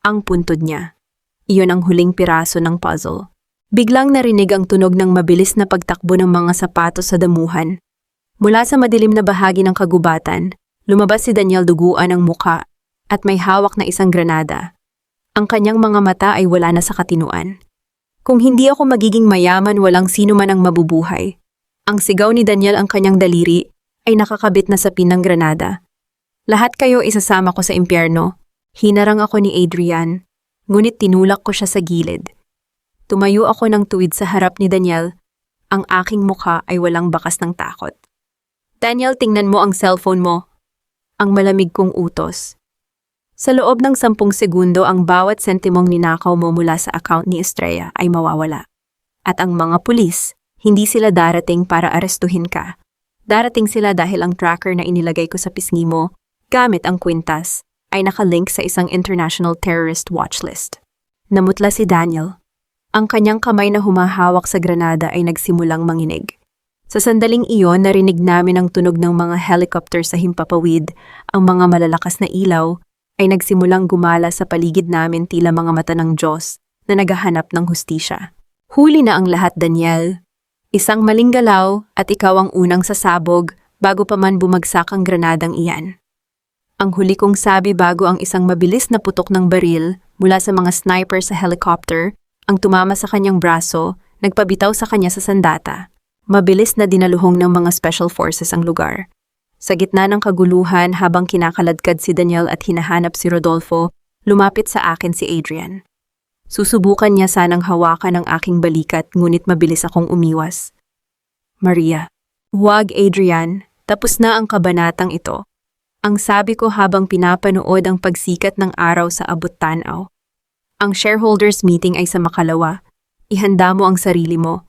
Speaker 1: ang puntod niya. Iyon ang huling piraso ng puzzle. Biglang narinig ang tunog ng mabilis na pagtakbo ng mga sapatos sa damuhan. Mula sa madilim na bahagi ng kagubatan, lumabas si Daniel duguan ang muka at may hawak na isang granada. Ang kanyang mga mata ay wala na sa katinuan. Kung hindi ako magiging mayaman, walang sino man ang mabubuhay. Ang sigaw ni Daniel, ang kanyang daliri ay nakakabit na sa pinang granada. Lahat kayo isasama ko sa impyerno. Hinarang ako ni Adrian, ngunit tinulak ko siya sa gilid. Tumayo ako ng tuwid sa harap ni Daniel. Ang aking mukha ay walang bakas ng takot. Daniel, tingnan mo ang cellphone mo. Ang malamig kong utos. Sa loob ng 10 segundo, ang bawat sentimong ninakaw mo mula sa account ni Estrella ay mawawala. At ang mga pulis, hindi sila darating para arestuhin ka. Darating sila dahil ang tracker na inilagay ko sa pisngi mo, gamit ang kwintas, ay nakalink sa isang international terrorist watchlist. Namutla si Daniel. Ang kanyang kamay na humahawak sa granada ay nagsimulang manginig. Sa sandaling iyon, narinig namin ang tunog ng mga helicopter sa himpapawid, ang mga malalakas na ilaw, ay nagsimulang gumala sa paligid namin tila mga mata ng Diyos na naghahanap ng hustisya. Huli na ang lahat, Daniel. Isang maling galaw at ikaw ang unang sasabog bago pa man bumagsak ang granadang iyan. Ang huli kong sabi bago ang isang mabilis na putok ng baril mula sa mga sniper sa helicopter ang tumama sa kanyang braso, nagpabitaw sa kanya sa sandata. Mabilis na dinaluhong ng mga special forces ang lugar. Sa gitna ng kaguluhan habang kinakaladkad si Daniel at hinahanap si Rodolfo, lumapit sa akin si Adrian. Susubukan niya sanang hawakan ang aking balikat ngunit mabilis akong umiwas. Maria. Huwag, Adrian. Tapos na ang kabanatang ito. Ang sabi ko habang pinapanood ang pagsikat ng araw sa abot-tanaw. Ang shareholders meeting ay sa makalawa. Ihanda mo ang sarili mo.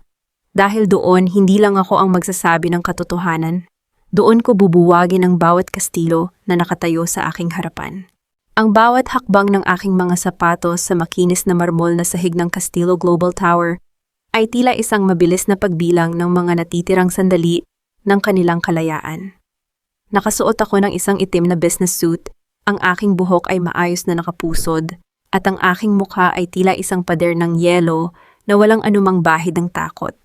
Speaker 1: Dahil doon, hindi lang ako ang magsasabi ng katotohanan. Doon ko bubuwagin ang bawat kastilo na nakatayo sa aking harapan. Ang bawat hakbang ng aking mga sapatos sa makinis na marmol na sahig ng Castillo Global Tower ay tila isang mabilis na pagbilang ng mga natitirang sandali ng kanilang kalayaan. Nakasuot ako ng isang itim na business suit, ang aking buhok ay maayos na nakapusod, at ang aking mukha ay tila isang pader ng yelo na walang anumang bahid ng takot.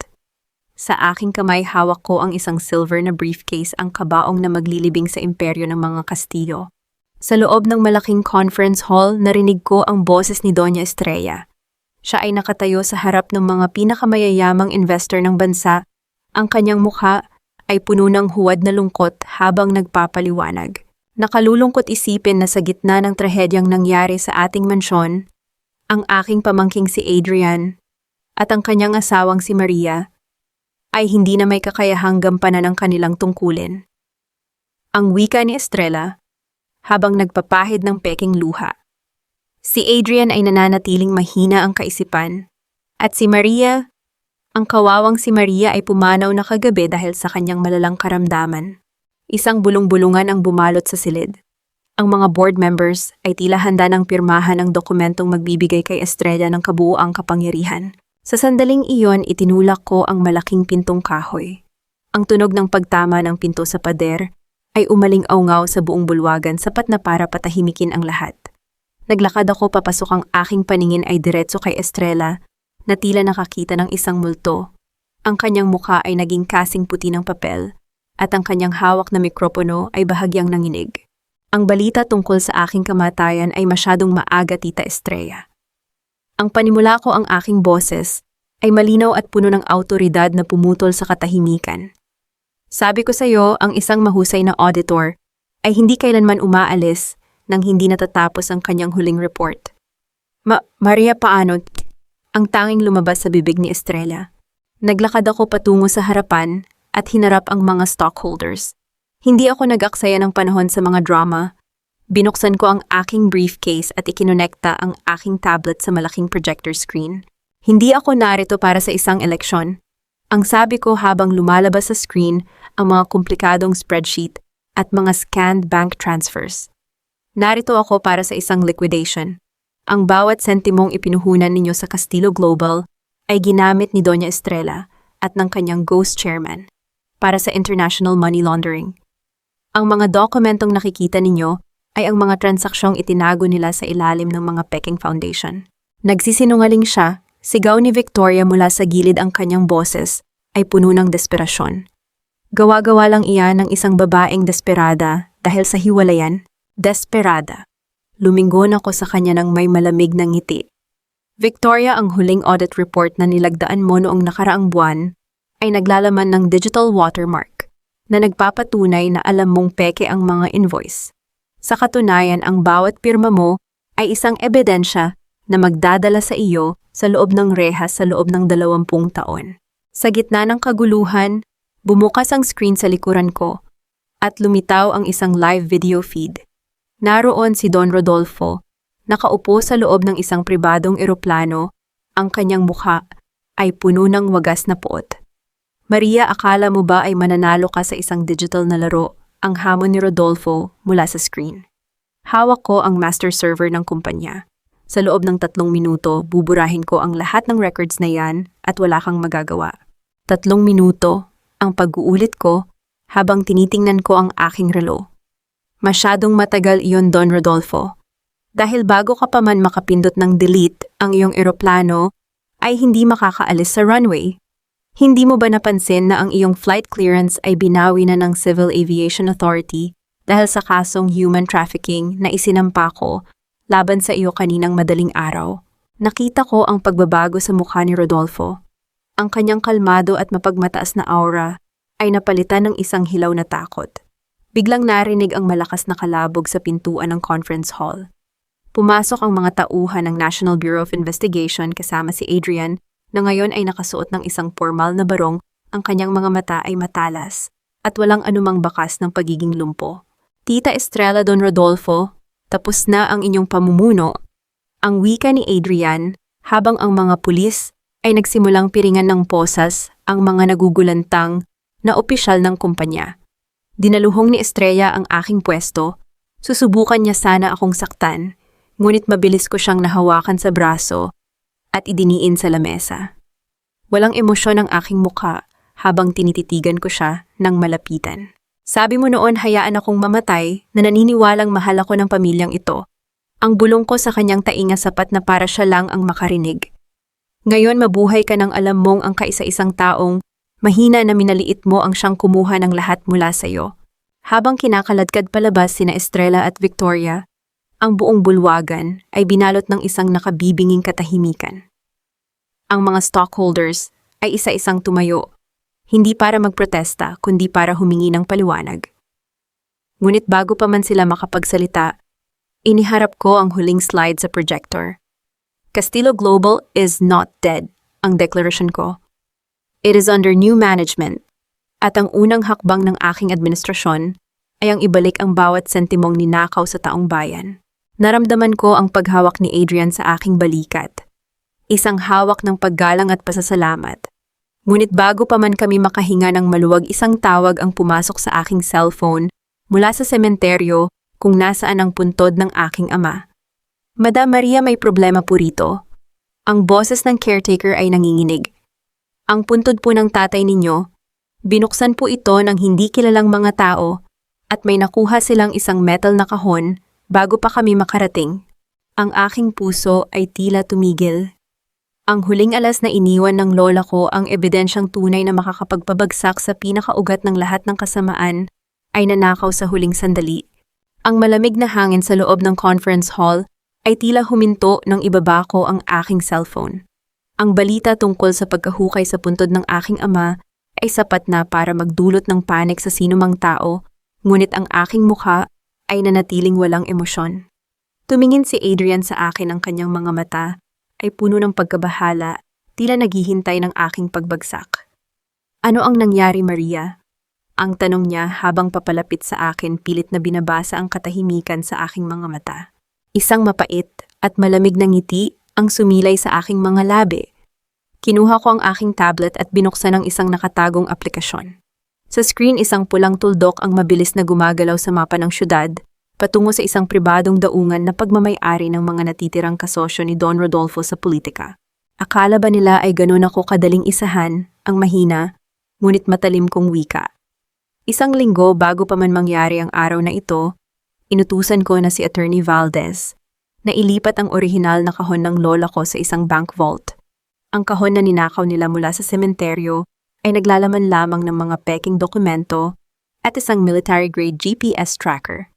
Speaker 1: Sa aking kamay hawak ko ang isang silver na briefcase, ang kabaong na maglilibing sa imperyo ng mga Kastilyo. Sa loob ng malaking conference hall, narinig ko ang boses ni Doña Estrella. Siya ay nakatayo sa harap ng mga pinakamayayamang investor ng bansa. Ang kanyang mukha ay puno ng huwad na lungkot habang nagpapaliwanag. Nakalulungkot isipin na sa gitna ng trahedyang nangyari sa ating mansyon, ang aking pamangking si Adrian at ang kanyang asawang si Maria ay hindi na may kakayahang gampanan ang kanilang tungkulin. Ang wika ni Estrella habang nagpapahid ng peking luha. Si Adrian ay nananatiling mahina ang kaisipan at si Maria, ang kawawang si Maria ay pumanaw na kagabi dahil sa kanyang malalang karamdaman. Isang bulong-bulungan ang bumalot sa silid. Ang mga board members ay tila handa ng pirmahan ang dokumentong magbibigay kay Estrella ng kabuuang kapangyarihan. Sa sandaling iyon, itinulak ko ang malaking pintong kahoy. Ang tunog ng pagtama ng pinto sa pader ay umaling-awngaw sa buong bulwagan, sapat na para patahimikin ang lahat. Naglakad ako papasok, ang aking paningin ay diretso kay Estrella na tila nakakita ng isang multo. Ang kanyang mukha ay naging kasing puti ng papel at ang kanyang hawak na mikropono ay bahagyang nanginig. Ang balita tungkol sa aking kamatayan ay masyadong maaga, Tita Estrella. Ang panimula ko, ang aking boses, ay malinaw at puno ng awtoridad na pumutol sa katahimikan. Sabi ko sa iyo, ang isang mahusay na auditor ay hindi kailanman umaalis nang hindi natatapos ang kanyang huling report. Maria, paano? Ang tanging lumabas sa bibig ni Estrella. Naglakad ako patungo sa harapan at hinarap ang mga stockholders. Hindi ako nag-aksaya ng panahon sa mga drama. Binuksan ko ang aking briefcase at ikinonekta ang aking tablet sa malaking projector screen. Hindi ako narito para sa isang eleksyon. Ang sabi ko habang lumalabas sa screen ang mga komplikadong spreadsheet at mga scanned bank transfers. Narito ako para sa isang liquidation. Ang bawat sentimong ipinuhunan ninyo sa Castillo Global ay ginamit ni Doña Estrella at ng kanyang ghost chairman para sa international money laundering. Ang mga dokumentong nakikita ninyo ay ang mga transaksyong itinago nila sa ilalim ng mga Peking Foundation. Nagsisinungaling siya, sigaw ni Victoria mula sa gilid, ang kanyang boses ay puno ng desperasyon. Gawa-gawa lang iyan ng isang babaeng desperada dahil sa hiwalayan. Desperada. Lumingon ako sa kanya ng may malamig na ngiti. Victoria, ang huling audit report na nilagdaan mo noong nakaraang buwan ay naglalaman ng digital watermark na nagpapatunay na alam mong peke ang mga invoice. Sa katunayan, ang bawat pirma mo ay isang ebidensya na magdadala sa iyo sa loob ng rehas sa loob ng 20 taon. Sa gitna ng kaguluhan, bumukas ang screen sa likuran ko at lumitaw ang isang live video feed. Naroon si Don Rodolfo, nakaupo sa loob ng isang pribadong eroplano, ang kanyang mukha ay puno ng wagas na puot. Maria, akala mo ba ay mananalo ka sa isang digital na laro? Ang hamon ni Rodolfo mula sa screen. Hawak ko ang master server ng kumpanya. Sa loob ng 3 minuto, buburahin ko ang lahat ng records na yan at wala kang magagawa. 3 minuto, ang pag-uulit ko habang tinitingnan ko ang aking relo. Masyadong matagal iyon, Don Rodolfo. Dahil bago ka pa man makapindot ng delete, ang iyong eroplano ay hindi makakaalis sa runway. Hindi mo ba napansin na ang iyong flight clearance ay binawi na ng Civil Aviation Authority dahil sa kasong human trafficking na isinampa ko laban sa iyo kaninang madaling araw? Nakita ko ang pagbabago sa mukha ni Rodolfo. Ang kanyang kalmado at mapagmataas na aura ay napalitan ng isang hilaw na takot. Biglang narinig ang malakas na kalabog sa pintuan ng conference hall. Pumasok ang mga tauhan ng National Bureau of Investigation kasama si Adrian na ngayon ay nakasuot ng isang formal na barong, ang kanyang mga mata ay matalas at walang anumang bakas ng pagiging lumpo. Tita Estrella, Don Rodolfo, tapos na ang inyong pamumuno. Ang wika ni Adrian habang ang mga pulis ay nagsimulang piringan ng posas ang mga nagugulantang na opisyal ng kumpanya. Dinaluhong ni Estrella ang aking pwesto. Susubukan niya sana akong saktan, ngunit mabilis ko siyang nahawakan sa braso at idiniin sa lamesa. Walang emosyon ang aking mukha habang tinititigan ko siya ng malapitan. Sabi mo noon hayaan akong mamatay na naniniwalang mahal ako ng pamilyang ito. Ang bulong ko sa kanyang tainga sapat na para siya lang ang makarinig. Ngayon mabuhay ka ng alam mong ang kaisa-isang taong mahina na minaliit mo ang siyang kumuha ng lahat mula sa iyo. Habang kinakaladkad palabas sina Estrella at Victoria, ang buong bulwagan ay binalot ng isang nakabibinging katahimikan. Ang mga stockholders ay isa-isang tumayo, hindi para magprotesta kundi para humingi ng paliwanag. Ngunit bago pa man sila makapagsalita, iniharap ko ang huling slide sa projector. Castillo Global is not dead, ang deklarasyon ko. It is under new management, at ang unang hakbang ng aking administrasyon ay ang ibalik ang bawat sentimong ninakaw sa taong bayan. Naramdaman ko ang paghawak ni Adrian sa aking balikat. Isang hawak ng paggalang at pasasalamat. Ngunit bago pa man kami makahinga ng maluwag, isang tawag ang pumasok sa aking cellphone mula sa sementeryo kung nasaan ang puntod ng aking ama. Madam Maria, may problema po rito. Ang boses ng caretaker ay nanginginig. Ang puntod po ng tatay ninyo, binuksan po ito ng hindi kilalang mga tao at may nakuha silang isang metal na kahon bago pa kami makarating. Ang aking puso ay tila tumigil. Ang huling alas na iniwan ng lola ko, ang ebidensyang tunay na makakapagpabagsak sa pinakaugat ng lahat ng kasamaan, ay nanakaw sa huling sandali. Ang malamig na hangin sa loob ng conference hall ay tila huminto nang ibaba ko ang aking cellphone. Ang balita tungkol sa pagkahukay sa puntod ng aking ama ay sapat na para magdulot ng panik sa sinumang tao, ngunit ang aking mukha ay nanatiling walang emosyon. Tumingin si Adrian sa akin, ang kanyang mga mata ay puno ng pagkabahala, tila naghihintay ng aking pagbagsak. Ano ang nangyari, Maria? Ang tanong niya habang papalapit sa akin, pilit na binabasa ang katahimikan sa aking mga mata. Isang mapait at malamig na ngiti ang sumilay sa aking mga labi. Kinuha ko ang aking tablet at binuksan ang isang nakatagong aplikasyon. Sa screen, isang pulang tuldok ang mabilis na gumagalaw sa mapa ng syudad, patungo sa isang pribadong daungan na pagmamay-ari ng mga natitirang kasosyo ni Don Rodolfo sa politika. Akala ba nila ay ganun ako kadaling isahan, ang mahina, ngunit matalim kong wika. Isang linggo bago pa man mangyari ang araw na ito, inutusan ko na si Attorney Valdez Nailipat ang orihinal na kahon ng lola ko sa isang bank vault. Ang kahon na ninakaw nila mula sa sementeryo ay naglalaman lamang ng mga peking dokumento at isang military-grade GPS tracker.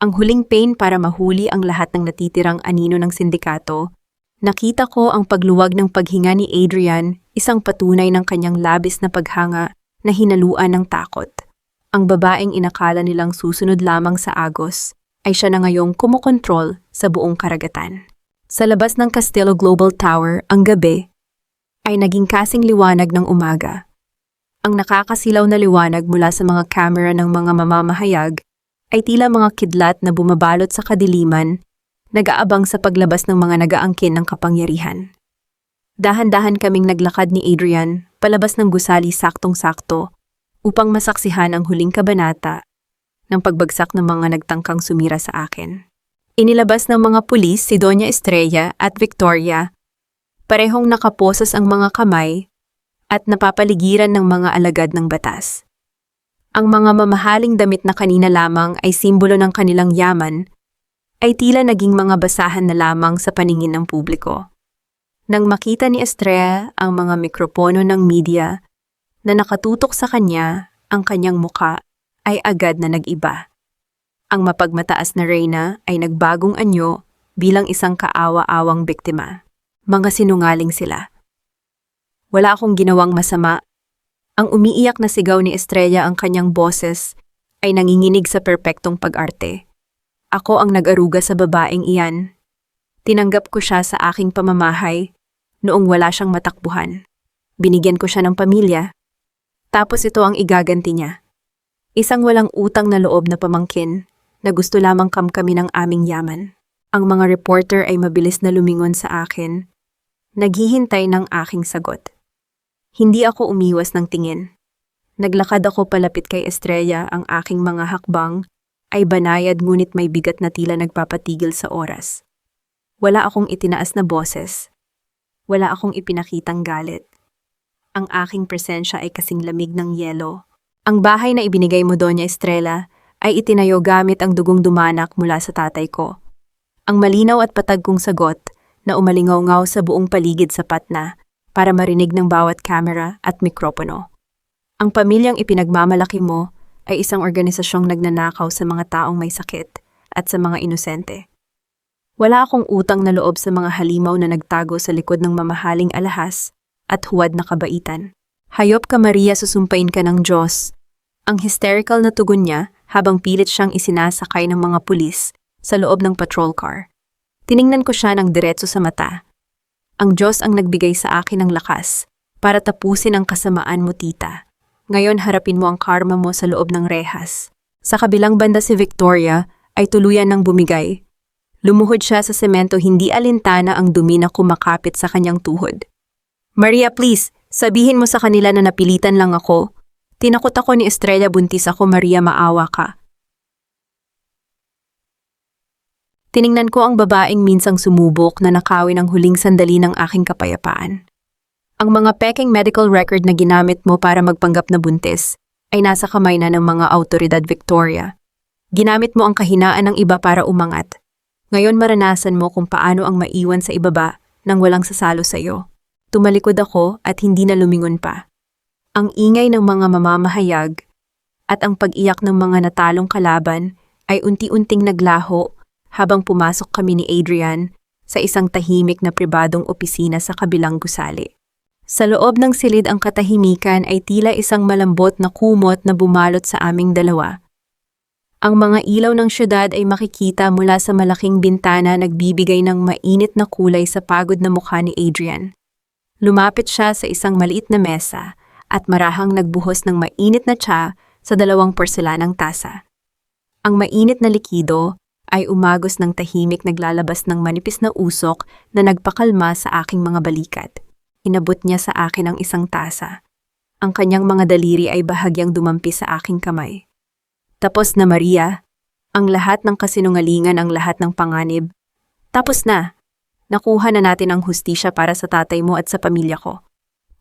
Speaker 1: Ang huling pain para mahuli ang lahat ng natitirang anino ng sindikato, nakita ko ang pagluwag ng paghinga ni Adrian, isang patunay ng kanyang labis na paghanga na hinaluan ng takot. Ang babaeng inakala nilang susunod lamang sa agos ay siya na ngayong kumokontrol sa buong karagatan. Sa labas ng Castelo Global Tower, ang gabi ay naging kasing liwanag ng umaga. Ang nakakasilaw na liwanag mula sa mga kamera ng mga mamamahayag ay tila mga kidlat na bumabalot sa kadiliman, nag-aabang sa paglabas ng mga nagaangkin ng kapangyarihan. Dahan-dahan kaming naglakad ni Adrian palabas ng gusali saktong-sakto upang masaksihan ang huling kabanata ng pagbagsak ng mga nagtangkang sumira sa akin. Inilabas ng mga pulis si Doña Estrella at Victoria. Parehong nakaposas ang mga kamay at napapaligiran ng mga alagad ng batas. Ang mga mamahaling damit na kanina lamang ay simbolo ng kanilang yaman, ay tila naging mga basahan na lamang sa paningin ng publiko. Nang makita ni Estrella ang mga mikropono ng media na nakatutok sa kanya, ang kanyang muka ay agad na nag-iba. Ang mapagmataas na reyna ay nagbagong anyo bilang isang kaawa-awang biktima. Mga sinungaling sila. Wala akong ginawang masama. Ang umiiyak na sigaw ni Estrella ang kanyang boses ay nanginginig sa perpektong pag-arte. Ako ang nag-aruga sa babaeng iyan. Tinanggap ko siya sa aking pamamahay noong wala siyang matakbuhan. Binigyan ko siya ng pamilya. Tapos ito ang igaganti niya. Isang walang utang na loob na pamangkin na gusto lamang kamkami ng aming yaman. Ang mga reporter ay mabilis na lumingon sa akin, naghihintay ng aking sagot. Hindi ako umiwas ng tingin. Naglakad ako palapit kay Estrella, ang aking mga hakbang ay banayad ngunit may bigat na tila nagpapatigil sa oras. Wala akong itinaas na boses. Wala akong ipinakitang galit. Ang aking presensya ay kasing lamig ng yelo. Ang bahay na ibinigay mo, Doña Estrella, ay itinayo gamit ang dugong dumanak mula sa tatay ko. Ang malinaw at patag kong sagot na umalingaw-ngaw sa buong paligid sapat na para marinig ng bawat kamera at mikropono. Ang pamilyang ipinagmamalaki mo ay isang organisasyong nagnanakaw sa mga taong may sakit at sa mga inosente. Wala akong utang na loob sa mga halimaw na nagtago sa likod ng mamahaling alahas at huwad na kabaitan. Hayop ka, Maria, susumpain ka ng Diyos. Ang hysterical na tugon niya habang pilit siyang isinasakay ng mga pulis sa loob ng patrol car. Tiningnan ko siya ng diretso sa mata. Ang Diyos ang nagbigay sa akin ng lakas para tapusin ang kasamaan mo, tita. Ngayon harapin mo ang karma mo sa loob ng rehas. Sa kabilang banda si Victoria ay tuluyan ng bumigay. Lumuhod siya sa semento, hindi alintana ang dumi na kumakapit sa kanyang tuhod. Maria, please, sabihin mo sa kanila na napilitan lang ako. Tinakot ako ni Estrella, buntis ako, Maria, maawa ka. Tiningnan ko ang babaeng minsang sumubok na nakawin ang huling sandali ng aking kapayapaan. Ang mga peking medical record na ginamit mo para magpanggap na buntis ay nasa kamay na ng mga autoridad, Victoria. Ginamit mo ang kahinaan ng iba para umangat. Ngayon maranasan mo kung paano ang maiwan sa ibaba nang walang sasalo sa iyo. Tumalikod ako at hindi na lumingon pa. Ang ingay ng mga mamamahayag at ang pag-iyak ng mga natalong kalaban ay unti-unting naglaho habang pumasok kami ni Adrian sa isang tahimik na pribadong opisina sa kabilang gusali. Sa loob ng silid ang katahimikan ay tila isang malambot na kumot na bumalot sa aming dalawa. Ang mga ilaw ng syudad ay makikita mula sa malaking bintana, nagbibigay ng mainit na kulay sa pagod na mukha ni Adrian. Lumapit siya sa isang maliit na mesa at marahang nagbuhos ng mainit na tsa sa 2 porselanang tasa. Ang mainit na likido ay umagos ng tahimik, naglalabas ng manipis na usok na nagpakalma sa aking mga balikat. Inabot niya sa akin ang isang tasa. Ang kanyang mga daliri ay bahagyang dumampi sa aking kamay. Tapos na, Maria. Ang lahat ng kasinungalingan, ang lahat ng panganib. Tapos na. Nakuha na natin ang hustisya para sa tatay mo at sa pamilya ko.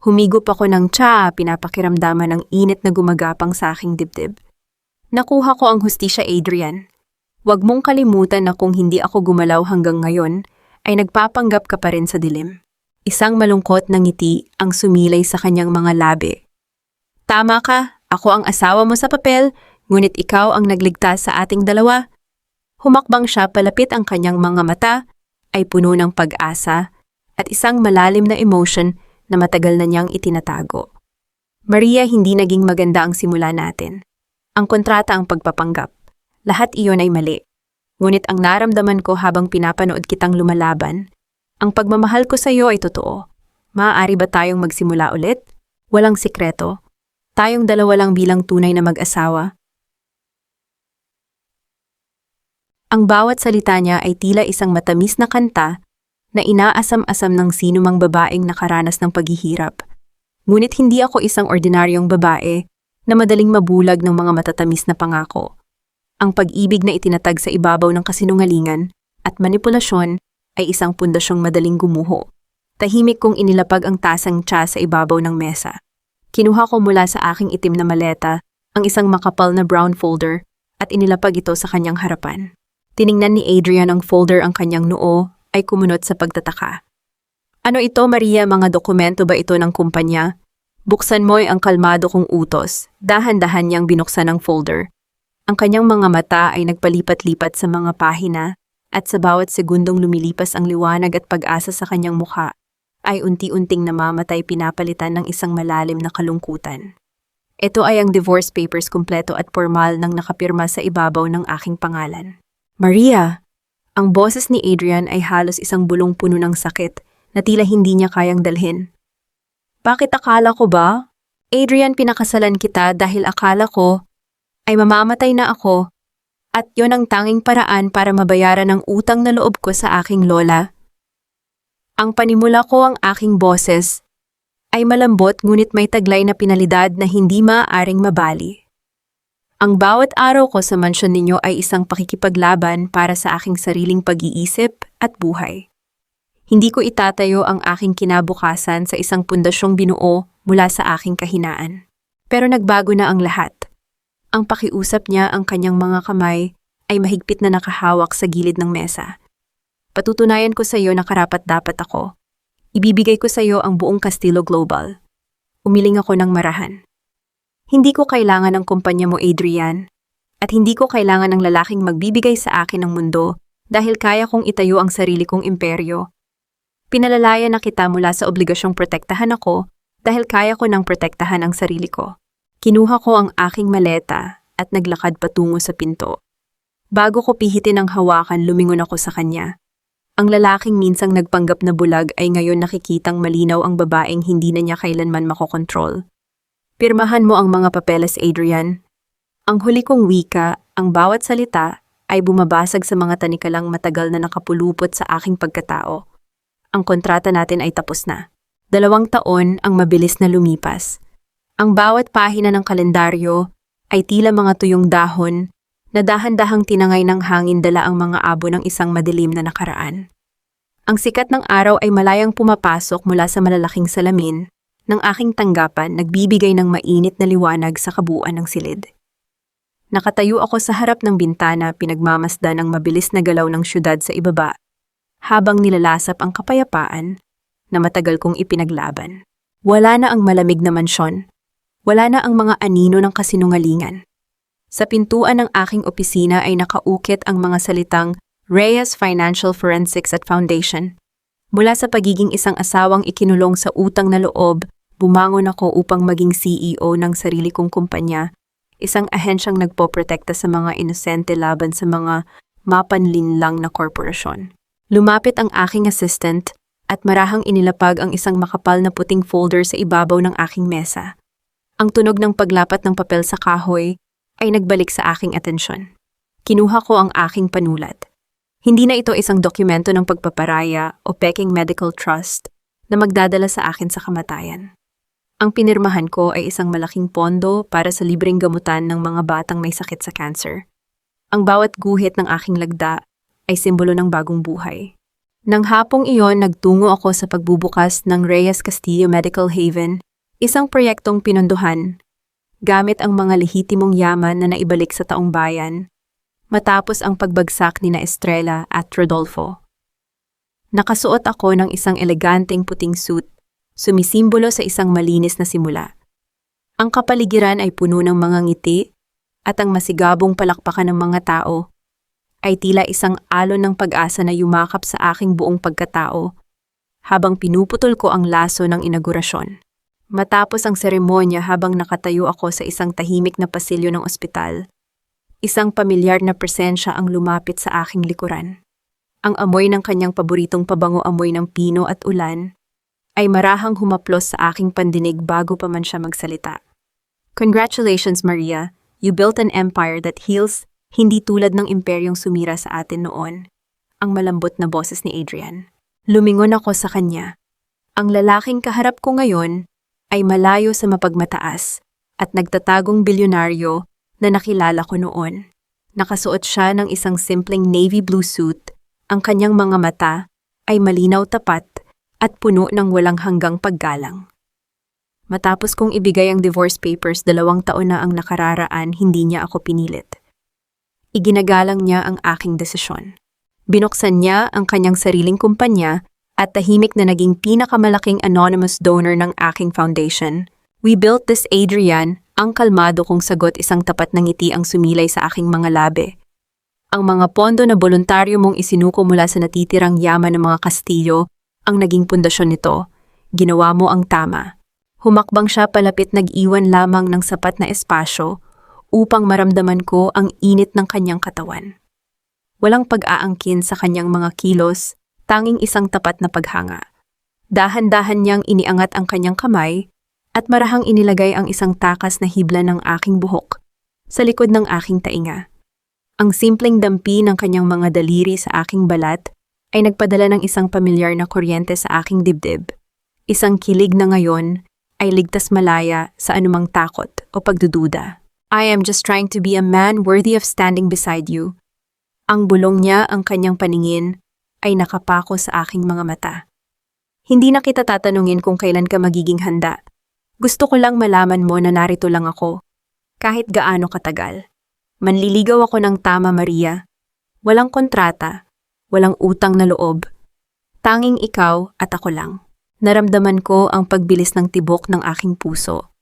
Speaker 1: Humigop ako ng tsa, pinapakiramdaman ng init na gumagapang sa aking dibdib. Nakuha ko ang hustisya, Adrian. Huwag mong kalimutan na kung hindi ako gumalaw hanggang ngayon, ay nagpapanggap ka pa rin sa dilim. Isang malungkot na ngiti ang sumilay sa kanyang mga labi. Tama ka, ako ang asawa mo sa papel, ngunit ikaw ang nagligtas sa ating dalawa. Humakbang siya palapit, ang kanyang mga mata ay puno ng pag-asa at isang malalim na emotion na matagal na niyang itinatago. Maria, hindi naging maganda ang simula natin. Ang kontrata, ang pagpapanggap. Lahat iyon ay mali. Ngunit ang naramdaman ko habang pinapanood kitang lumalaban, ang pagmamahal ko sa iyo ay totoo. Maaari ba tayong magsimula ulit? Walang sikreto. Tayong dalawa lang bilang tunay na mag-asawa. Ang bawat salita niya ay tila isang matamis na kanta na inaasam-asam ng sinumang babaeng nakaranas ng paghihirap. Ngunit hindi ako isang ordinaryong babae na madaling mabulag ng mga matatamis na pangako. Ang pag-ibig na itinatag sa ibabaw ng kasinungalingan at manipulasyon ay isang pundasyong madaling gumuho. Tahimik kong inilapag ang tasang tsa sa ibabaw ng mesa. Kinuha ko mula sa aking itim na maleta ang isang makapal na brown folder at inilapag ito sa kanyang harapan. Tiningnan ni Adrian ang folder, ang kanyang noo ay kumunot sa pagtataka. Ano ito, Maria? Mga dokumento ba ito ng kumpanya? Buksan mo'y ang kalmado kong utos. Dahan-dahan niyang binuksan ang folder. Ang kanyang mga mata ay nagpalipat-lipat sa mga pahina at sa bawat segundong lumilipas ang liwanag at pag-asa sa kanyang mukha ay unti-unting namamatay, pinapalitan ng isang malalim na kalungkutan. Ito ay ang divorce papers, kumpleto at formal nang nakapirma sa ibabaw ng aking pangalan. Maria! Ang boses ni Adrian ay halos isang bulong puno ng sakit na tila hindi niya kayang dalhin. Bakit akala ko ba? Adrian, pinakasalan kita dahil akala ko ay mamamatay na ako at yon ang tanging paraan para mabayaran ang utang na loob ko sa aking lola. Ang panimula ko, ang aking boses, ay malambot ngunit may taglay na pinalidad na hindi maaaring mabali. Ang bawat araw ko sa mansyon ninyo ay isang pakikipaglaban para sa aking sariling pag-iisip at buhay. Hindi ko itatayo ang aking kinabukasan sa isang pundasyong binuo mula sa aking kahinaan. Pero nagbago na ang lahat. Ang pakiusap niya, ang kanyang mga kamay ay mahigpit na nakahawak sa gilid ng mesa. Patutunayan ko sa iyo na karapat-dapat ako. Ibibigay ko sa iyo ang buong Castillo Global. Umiling ako ng marahan. Hindi ko kailangan ng kumpanya mo, Adrian, at hindi ko kailangan ng lalaking magbibigay sa akin ng mundo dahil kaya kong itayo ang sarili kong imperyo. Pinalalaya na kita mula sa obligasyong protektahan ako dahil kaya ko nang protektahan ang sarili ko. Kinuha ko ang aking maleta at naglakad patungo sa pinto. Bago ko pihitin ang hawakan, lumingon ako sa kanya. Ang lalaking minsang nagpanggap na bulag ay ngayon nakikitang malinaw ang babaeng hindi na niya kailanman makokontrol. Pirmahan mo ang mga papeles, Adrian. Ang huli kong wika, ang bawat salita, ay bumabasag sa mga tanikalang matagal na nakapulupot sa aking pagkatao. Ang kontrata natin ay tapos na. 2 taon ang mabilis na lumipas. Ang bawat pahina ng kalendaryo ay tila mga tuyong dahon na dahan-dahang tinangay ng hangin, dala ang mga abo ng isang madilim na nakaraan. Ang sikat ng araw ay malayang pumapasok mula sa malalaking salamin ng aking tanggapan, nagbibigay ng mainit na liwanag sa kabuuan ng silid. Nakatayo ako sa harap ng bintana, pinagmamasdan ang mabilis na galaw ng syudad sa ibaba, habang nilalasap ang kapayapaan na matagal kong ipinaglaban. Wala na ang malamig na mansyon. Wala na ang mga anino ng kasinungalingan. Sa pintuan ng aking opisina ay nakaukit ang mga salitang Reyes Financial Forensics at Foundation. Mula sa pagiging isang asawang ikinulong sa utang na loob, bumangon ako upang maging CEO ng sarili kong kumpanya, isang ahensyang nagpoprotekta sa mga inosente laban sa mga mapanlinlang na korporasyon. Lumapit ang aking assistant at marahang inilapag ang isang makapal na puting folder sa ibabaw ng aking mesa. Ang tunog ng paglapat ng papel sa kahoy ay nagbalik sa aking atensyon. Kinuha ko ang aking panulat. Hindi na ito isang dokumento ng pagpaparaya o peking medical trust na magdadala sa akin sa kamatayan. Ang pinirmahan ko ay isang malaking pondo para sa libreng gamutan ng mga batang may sakit sa cancer. Ang bawat guhit ng aking lagda ay simbolo ng bagong buhay. Nang hapong iyon, nagtungo ako sa pagbubukas ng Reyes Castillo Medical Haven, isang proyektong pinondohan gamit ang mga lehitimong yaman na naibalik sa taong bayan. matapos ang pagbagsak ni na Estrella at Rodolfo. Nakasuot ako ng isang eleganteng puting suit, sumisimbolo sa isang malinis na simula. Ang kapaligiran ay puno ng mga ngiti at ang masigabong palakpakan ng mga tao ay tila isang alon ng pag-asa na yumakap sa aking buong pagkatao habang pinuputol ko ang laso ng inaugurasyon. Matapos ang seremonya habang nakatayo ako sa isang tahimik na pasilyo ng ospital, isang pamilyar na presensya ang lumapit sa aking likuran. Ang amoy ng kanyang paboritong pabango amoy ng pino at ulan ay marahang humaplos sa aking pandinig bago pa man siya magsalita. Congratulations, Maria. You built an empire that heals, hindi tulad ng imperyong sumira sa atin noon. Ang malambot na boses ni Adrian. Lumingon ako sa kanya. Ang lalaking kaharap ko ngayon ay malayo sa mapagmataas at nagtatagong bilyonaryo na nakilala ko noon. Nakasuot siya ng isang simpleng navy blue suit. Ang kanyang mga mata ay malinaw tapat at puno ng walang hanggang paggalang. Matapos kong ibigay ang divorce papers 2 taon na ang nakararaan, hindi niya ako pinilit. Iginagalang niya ang aking desisyon. Binuksan niya ang kanyang sariling kumpanya at tahimik na naging pinakamalaking anonymous donor ng aking foundation. We built this, Adrian. Ang kalmado kong sagot, isang tapat na ngiti ang sumilay sa aking mga labi. Ang mga pondo na voluntaryo mong isinuko mula sa natitirang yaman ng mga Kastilyo ang naging pundasyon nito. Ginawa mo ang tama. Humakbang siya palapit, nag-iwan lamang ng sapat na espasyo upang maramdaman ko ang init ng kanyang katawan. Walang pag-aangkin sa kanyang mga kilos, tanging isang tapat na paghanga. Dahan-dahan niyang iniangat ang kanyang kamay at marahang inilagay ang isang takas na hibla ng aking buhok sa likod ng aking tainga. Ang simpleng dampi ng kanyang mga daliri sa aking balat ay nagpadala ng isang pamilyar na kuryente sa aking dibdib. Isang kilig na ngayon ay ligtas malaya sa anumang takot o pagdududa. I am just trying to be a man worthy of standing beside you. Ang bulong niya, ang kanyang paningin, ay nakapako sa aking mga mata. Hindi na kita tatanungin kung kailan ka magiging handa. Gusto ko lang malaman mo na narito lang ako, kahit gaano katagal. Manliligaw ako ng tama, Maria. Walang kontrata, walang utang na loob. Tanging ikaw at ako lang. Naramdaman ko ang pagbilis ng tibok ng aking puso.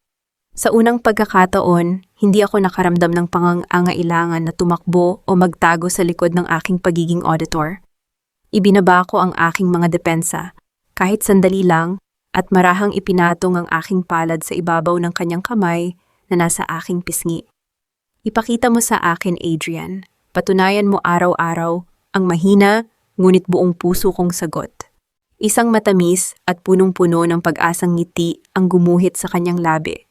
Speaker 1: Sa unang pagkakataon, hindi ako nakaramdam ng pangangailangan na tumakbo o magtago sa likod ng aking pagiging auditor. Ibinaba ko ang aking mga depensa, kahit sandali lang, at marahang ipinatong ang aking palad sa ibabaw ng kanyang kamay na nasa aking pisngi. Ipakita mo sa akin, Adrian. Patunayan mo araw-araw ang mahina, ngunit buong puso kong sagot. Isang matamis at punong-puno ng pag-asang ngiti ang gumuhit sa kanyang labi.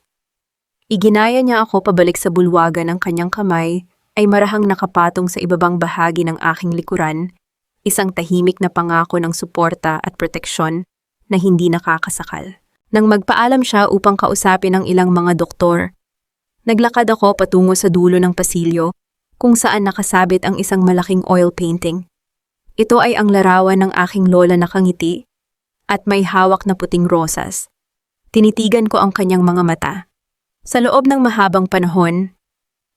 Speaker 1: Iginaya niya ako pabalik sa bulwagan ng kanyang kamay ay marahang nakapatong sa ibabang bahagi ng aking likuran, isang tahimik na pangako ng suporta at proteksyon na hindi nakakasakal. Nang magpaalam siya upang kausapin ang ilang mga doktor, naglakad ako patungo sa dulo ng pasilyo kung saan nakasabit ang isang malaking oil painting. Ito ay ang larawan ng aking lola na kangiti at may hawak na puting rosas. Tinitigan ko ang kanyang mga mata. Sa loob ng mahabang panahon,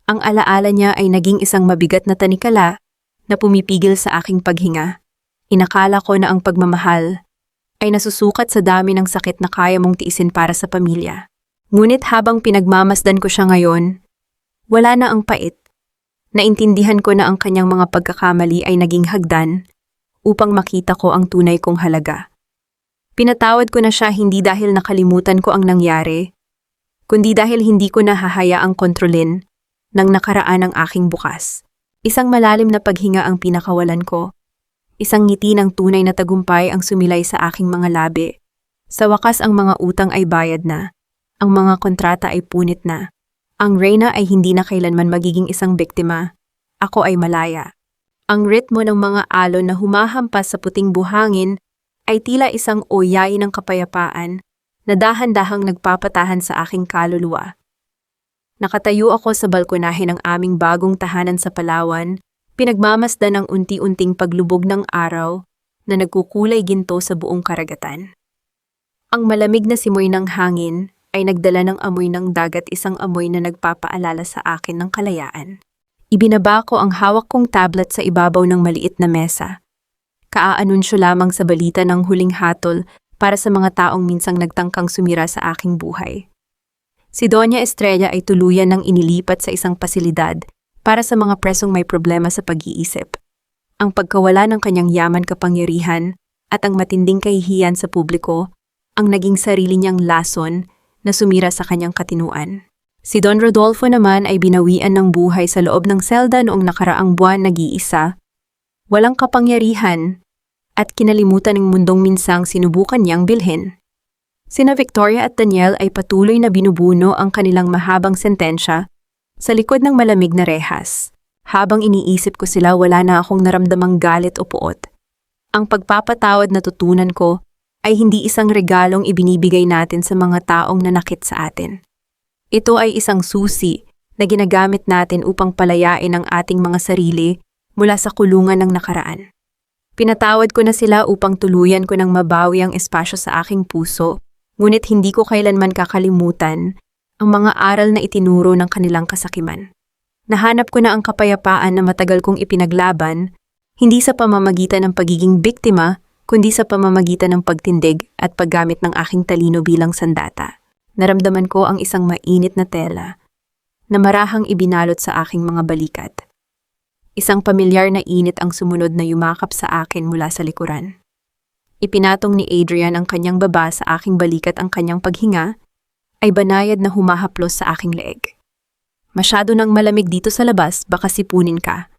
Speaker 1: ang alaala niya ay naging isang mabigat na tanikala na pumipigil sa aking paghinga. Inakala ko na ang pagmamahal ay nasusukat sa dami ng sakit na kaya mong tiisin para sa pamilya. Ngunit habang pinagmamasdan ko siya ngayon, wala na ang pait. Naintindihan ko na ang kanyang mga pagkakamali ay naging hagdan upang makita ko ang tunay kong halaga. Pinatawad ko na siya hindi dahil nakalimutan ko ang nangyari, kundi dahil hindi ko nahahayaang kontrolin ng nakaraan ng aking bukas. Isang malalim na paghinga ang pinakawalan ko. Isang ngiti ng tunay na tagumpay ang sumilay sa aking mga labi. Sa wakas ang mga utang ay bayad na. Ang mga kontrata ay punit na. Ang Reyna ay hindi na kailanman magiging isang biktima. Ako ay malaya. Ang ritmo ng mga alon na humahampas sa puting buhangin ay tila isang oyay ng kapayapaan na dahan-dahang nagpapatahan sa aking kaluluwa. Nakatayo ako sa balkonahe ng aming bagong tahanan sa Palawan, pinagmamasdan ng unti-unting paglubog ng araw na nagkukulay ginto sa buong karagatan. Ang malamig na simoy ng hangin ay nagdala ng amoy ng dagat, isang amoy na nagpapaalala sa akin ng kalayaan. Ibinaba ko ang hawak kong tablet sa ibabaw ng maliit na mesa. Kaaanunsyo lamang sa balita ng huling hatol para sa mga taong minsang nagtangkang sumira sa aking buhay. Si Doña Estrella ay tuluyan ng inilipat sa isang pasilidad para sa mga presong may problema sa pag-iisip. Ang pagkawala ng kanyang yaman kapangyarihan at ang matinding kahihiyan sa publiko ang naging sarili niyang lason na sumira sa kanyang katinuan. Si Don Rodolfo naman ay binawian ng buhay sa loob ng selda noong nakaraang buwan nag-iisa, walang kapangyarihan at kinalimutan ng mundong minsang sinubukan niyang bilhin. Sina Victoria at Daniel ay patuloy na binubuno ang kanilang mahabang sentensya sa likod ng malamig na rehas. Habang iniisip ko sila, wala na akong naramdamang galit o puot. Ang pagpapatawad na tutunan ko ay hindi isang regalong ibinibigay natin sa mga taong nanakit sa atin. Ito ay isang susi na ginagamit natin upang palayain ang ating mga sarili mula sa kulungan ng nakaraan. Pinatawad ko na sila upang tuluyan ko ng mabawi ang espasyo sa aking puso, ngunit hindi ko kailanman kakalimutan ang mga aral na itinuro ng kanilang kasakiman. Nahanap ko na ang kapayapaan na matagal kong ipinaglaban, hindi sa pamamagitan ng pagiging biktima, kundi sa pamamagitan ng pagtindig at paggamit ng aking talino bilang sandata. Naramdaman ko ang isang mainit na tela na marahang ibinalot sa aking mga balikat. Isang pamilyar na init ang sumunod na yumakap sa akin mula sa likuran. Ipinatong ni Adrian ang kanyang baba sa aking balikat, ang kanyang paghinga ay banayad na humahaplos sa aking leeg. Masyado nang malamig dito sa labas, baka sipunin ka.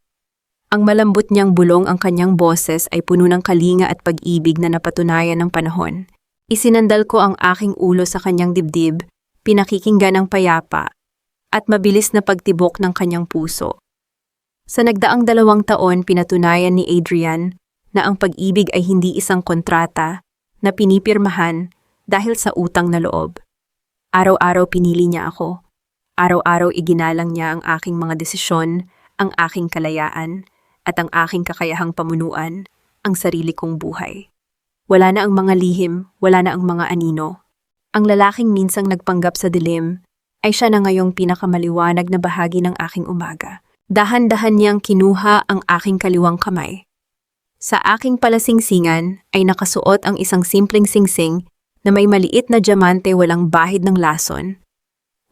Speaker 1: Ang malambot niyang bulong, ang kanyang boses ay puno ng kalinga at pag-ibig na napatunayan ng panahon. Isinandal ko ang aking ulo sa kanyang dibdib, pinakikinggan ng payapa, at mabilis na pagtibok ng kanyang puso. Sa nagdaang 2 taon, pinatunayan ni Adrian na ang pag-ibig ay hindi isang kontrata na pinipirmahan dahil sa utang na loob. Araw-araw pinili niya ako. Araw-araw iginalang niya ang aking mga desisyon, ang aking kalayaan, at ang aking kakayahang pamunuan, ang sarili kong buhay. Wala na ang mga lihim, wala na ang mga anino. Ang lalaking minsang nagpanggap sa dilim ay siya na ngayong pinakamaliwanag na bahagi ng aking umaga. Dahan-dahan niyang kinuha ang aking kaliwang kamay. Sa aking palasingsingan ay nakasuot ang isang simpleng singsing na may maliit na diamante, walang bahid ng lason,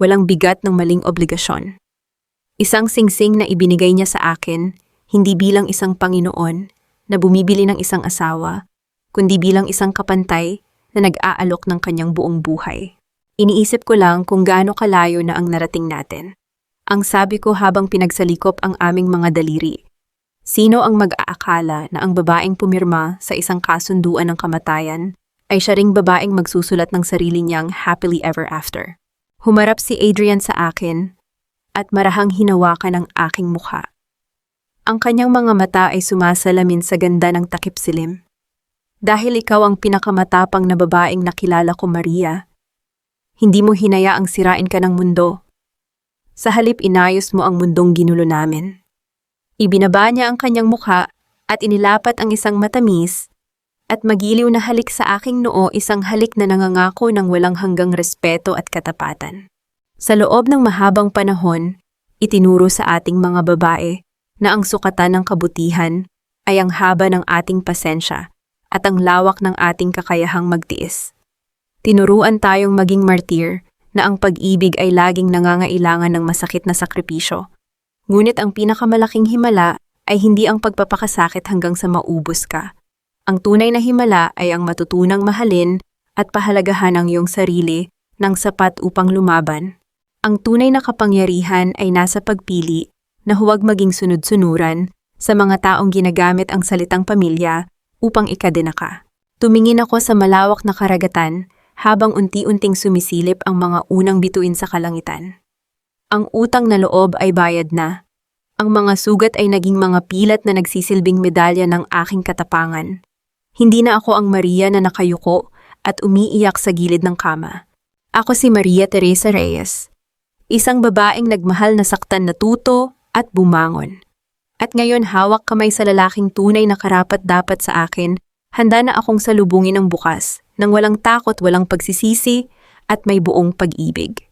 Speaker 1: walang bigat ng maling obligasyon. Isang singsing na ibinigay niya sa akin, hindi bilang isang Panginoon na bumibili ng isang asawa, kundi bilang isang kapantay na nag-aalok ng kanyang buong buhay. Iniisip ko lang kung gaano kalayo na ang narating natin. Ang sabi ko habang pinagsalikop ang aming mga daliri. Sino ang mag-aakala na ang babaeng pumirma sa isang kasunduan ng kamatayan ay siya ring babaeng magsusulat ng sarili niyang happily ever after? Humarap si Adrian sa akin at marahang hinawakan ang aking mukha. Ang kanyang mga mata ay sumasalamin sa ganda ng takip silim. Dahil ikaw ang pinakamatapang na babaeng nakilala ko, Maria, hindi mo hinayaang sirain ka ng mundo. Sa halip inayos mo ang mundong ginulo namin. Ibinaba niya ang kanyang mukha at inilapat ang isang matamis at magiliw na halik sa aking noo, isang halik na nangangako ng walang hanggang respeto at katapatan. Sa loob ng mahabang panahon, itinuro sa ating mga babae na ang sukatan ng kabutihan ay ang haba ng ating pasensya at ang lawak ng ating kakayahang magtiis. Tinuruan tayong maging martir na ang pag-ibig ay laging nangangailangan ng masakit na sakripisyo. Ngunit ang pinakamalaking himala ay hindi ang pagpapakasakit hanggang sa maubos ka. Ang tunay na himala ay ang matutunang mahalin at pahalagahan ang iyong sarili ng sapat upang lumaban. Ang tunay na kapangyarihan ay nasa pagpili na huwag maging sunod-sunuran sa mga taong ginagamit ang salitang pamilya upang ikadena ka. Tumingin ako sa malawak na karagatan habang unti-unting sumisilip ang mga unang bituin sa kalangitan. Ang utang na loob ay bayad na. Ang mga sugat ay naging mga pilat na nagsisilbing medalya ng aking katapangan. Hindi na ako ang Maria na nakayuko at umiiyak sa gilid ng kama. Ako si Maria Teresa Reyes, isang babaeng nagmahal na saktan, natuto at bumangon. At ngayon hawak kamay sa lalaking tunay na karapat-dapat sa akin, handa na akong salubungin ng bukas, nang walang takot, walang pagsisisi, at may buong pag-ibig.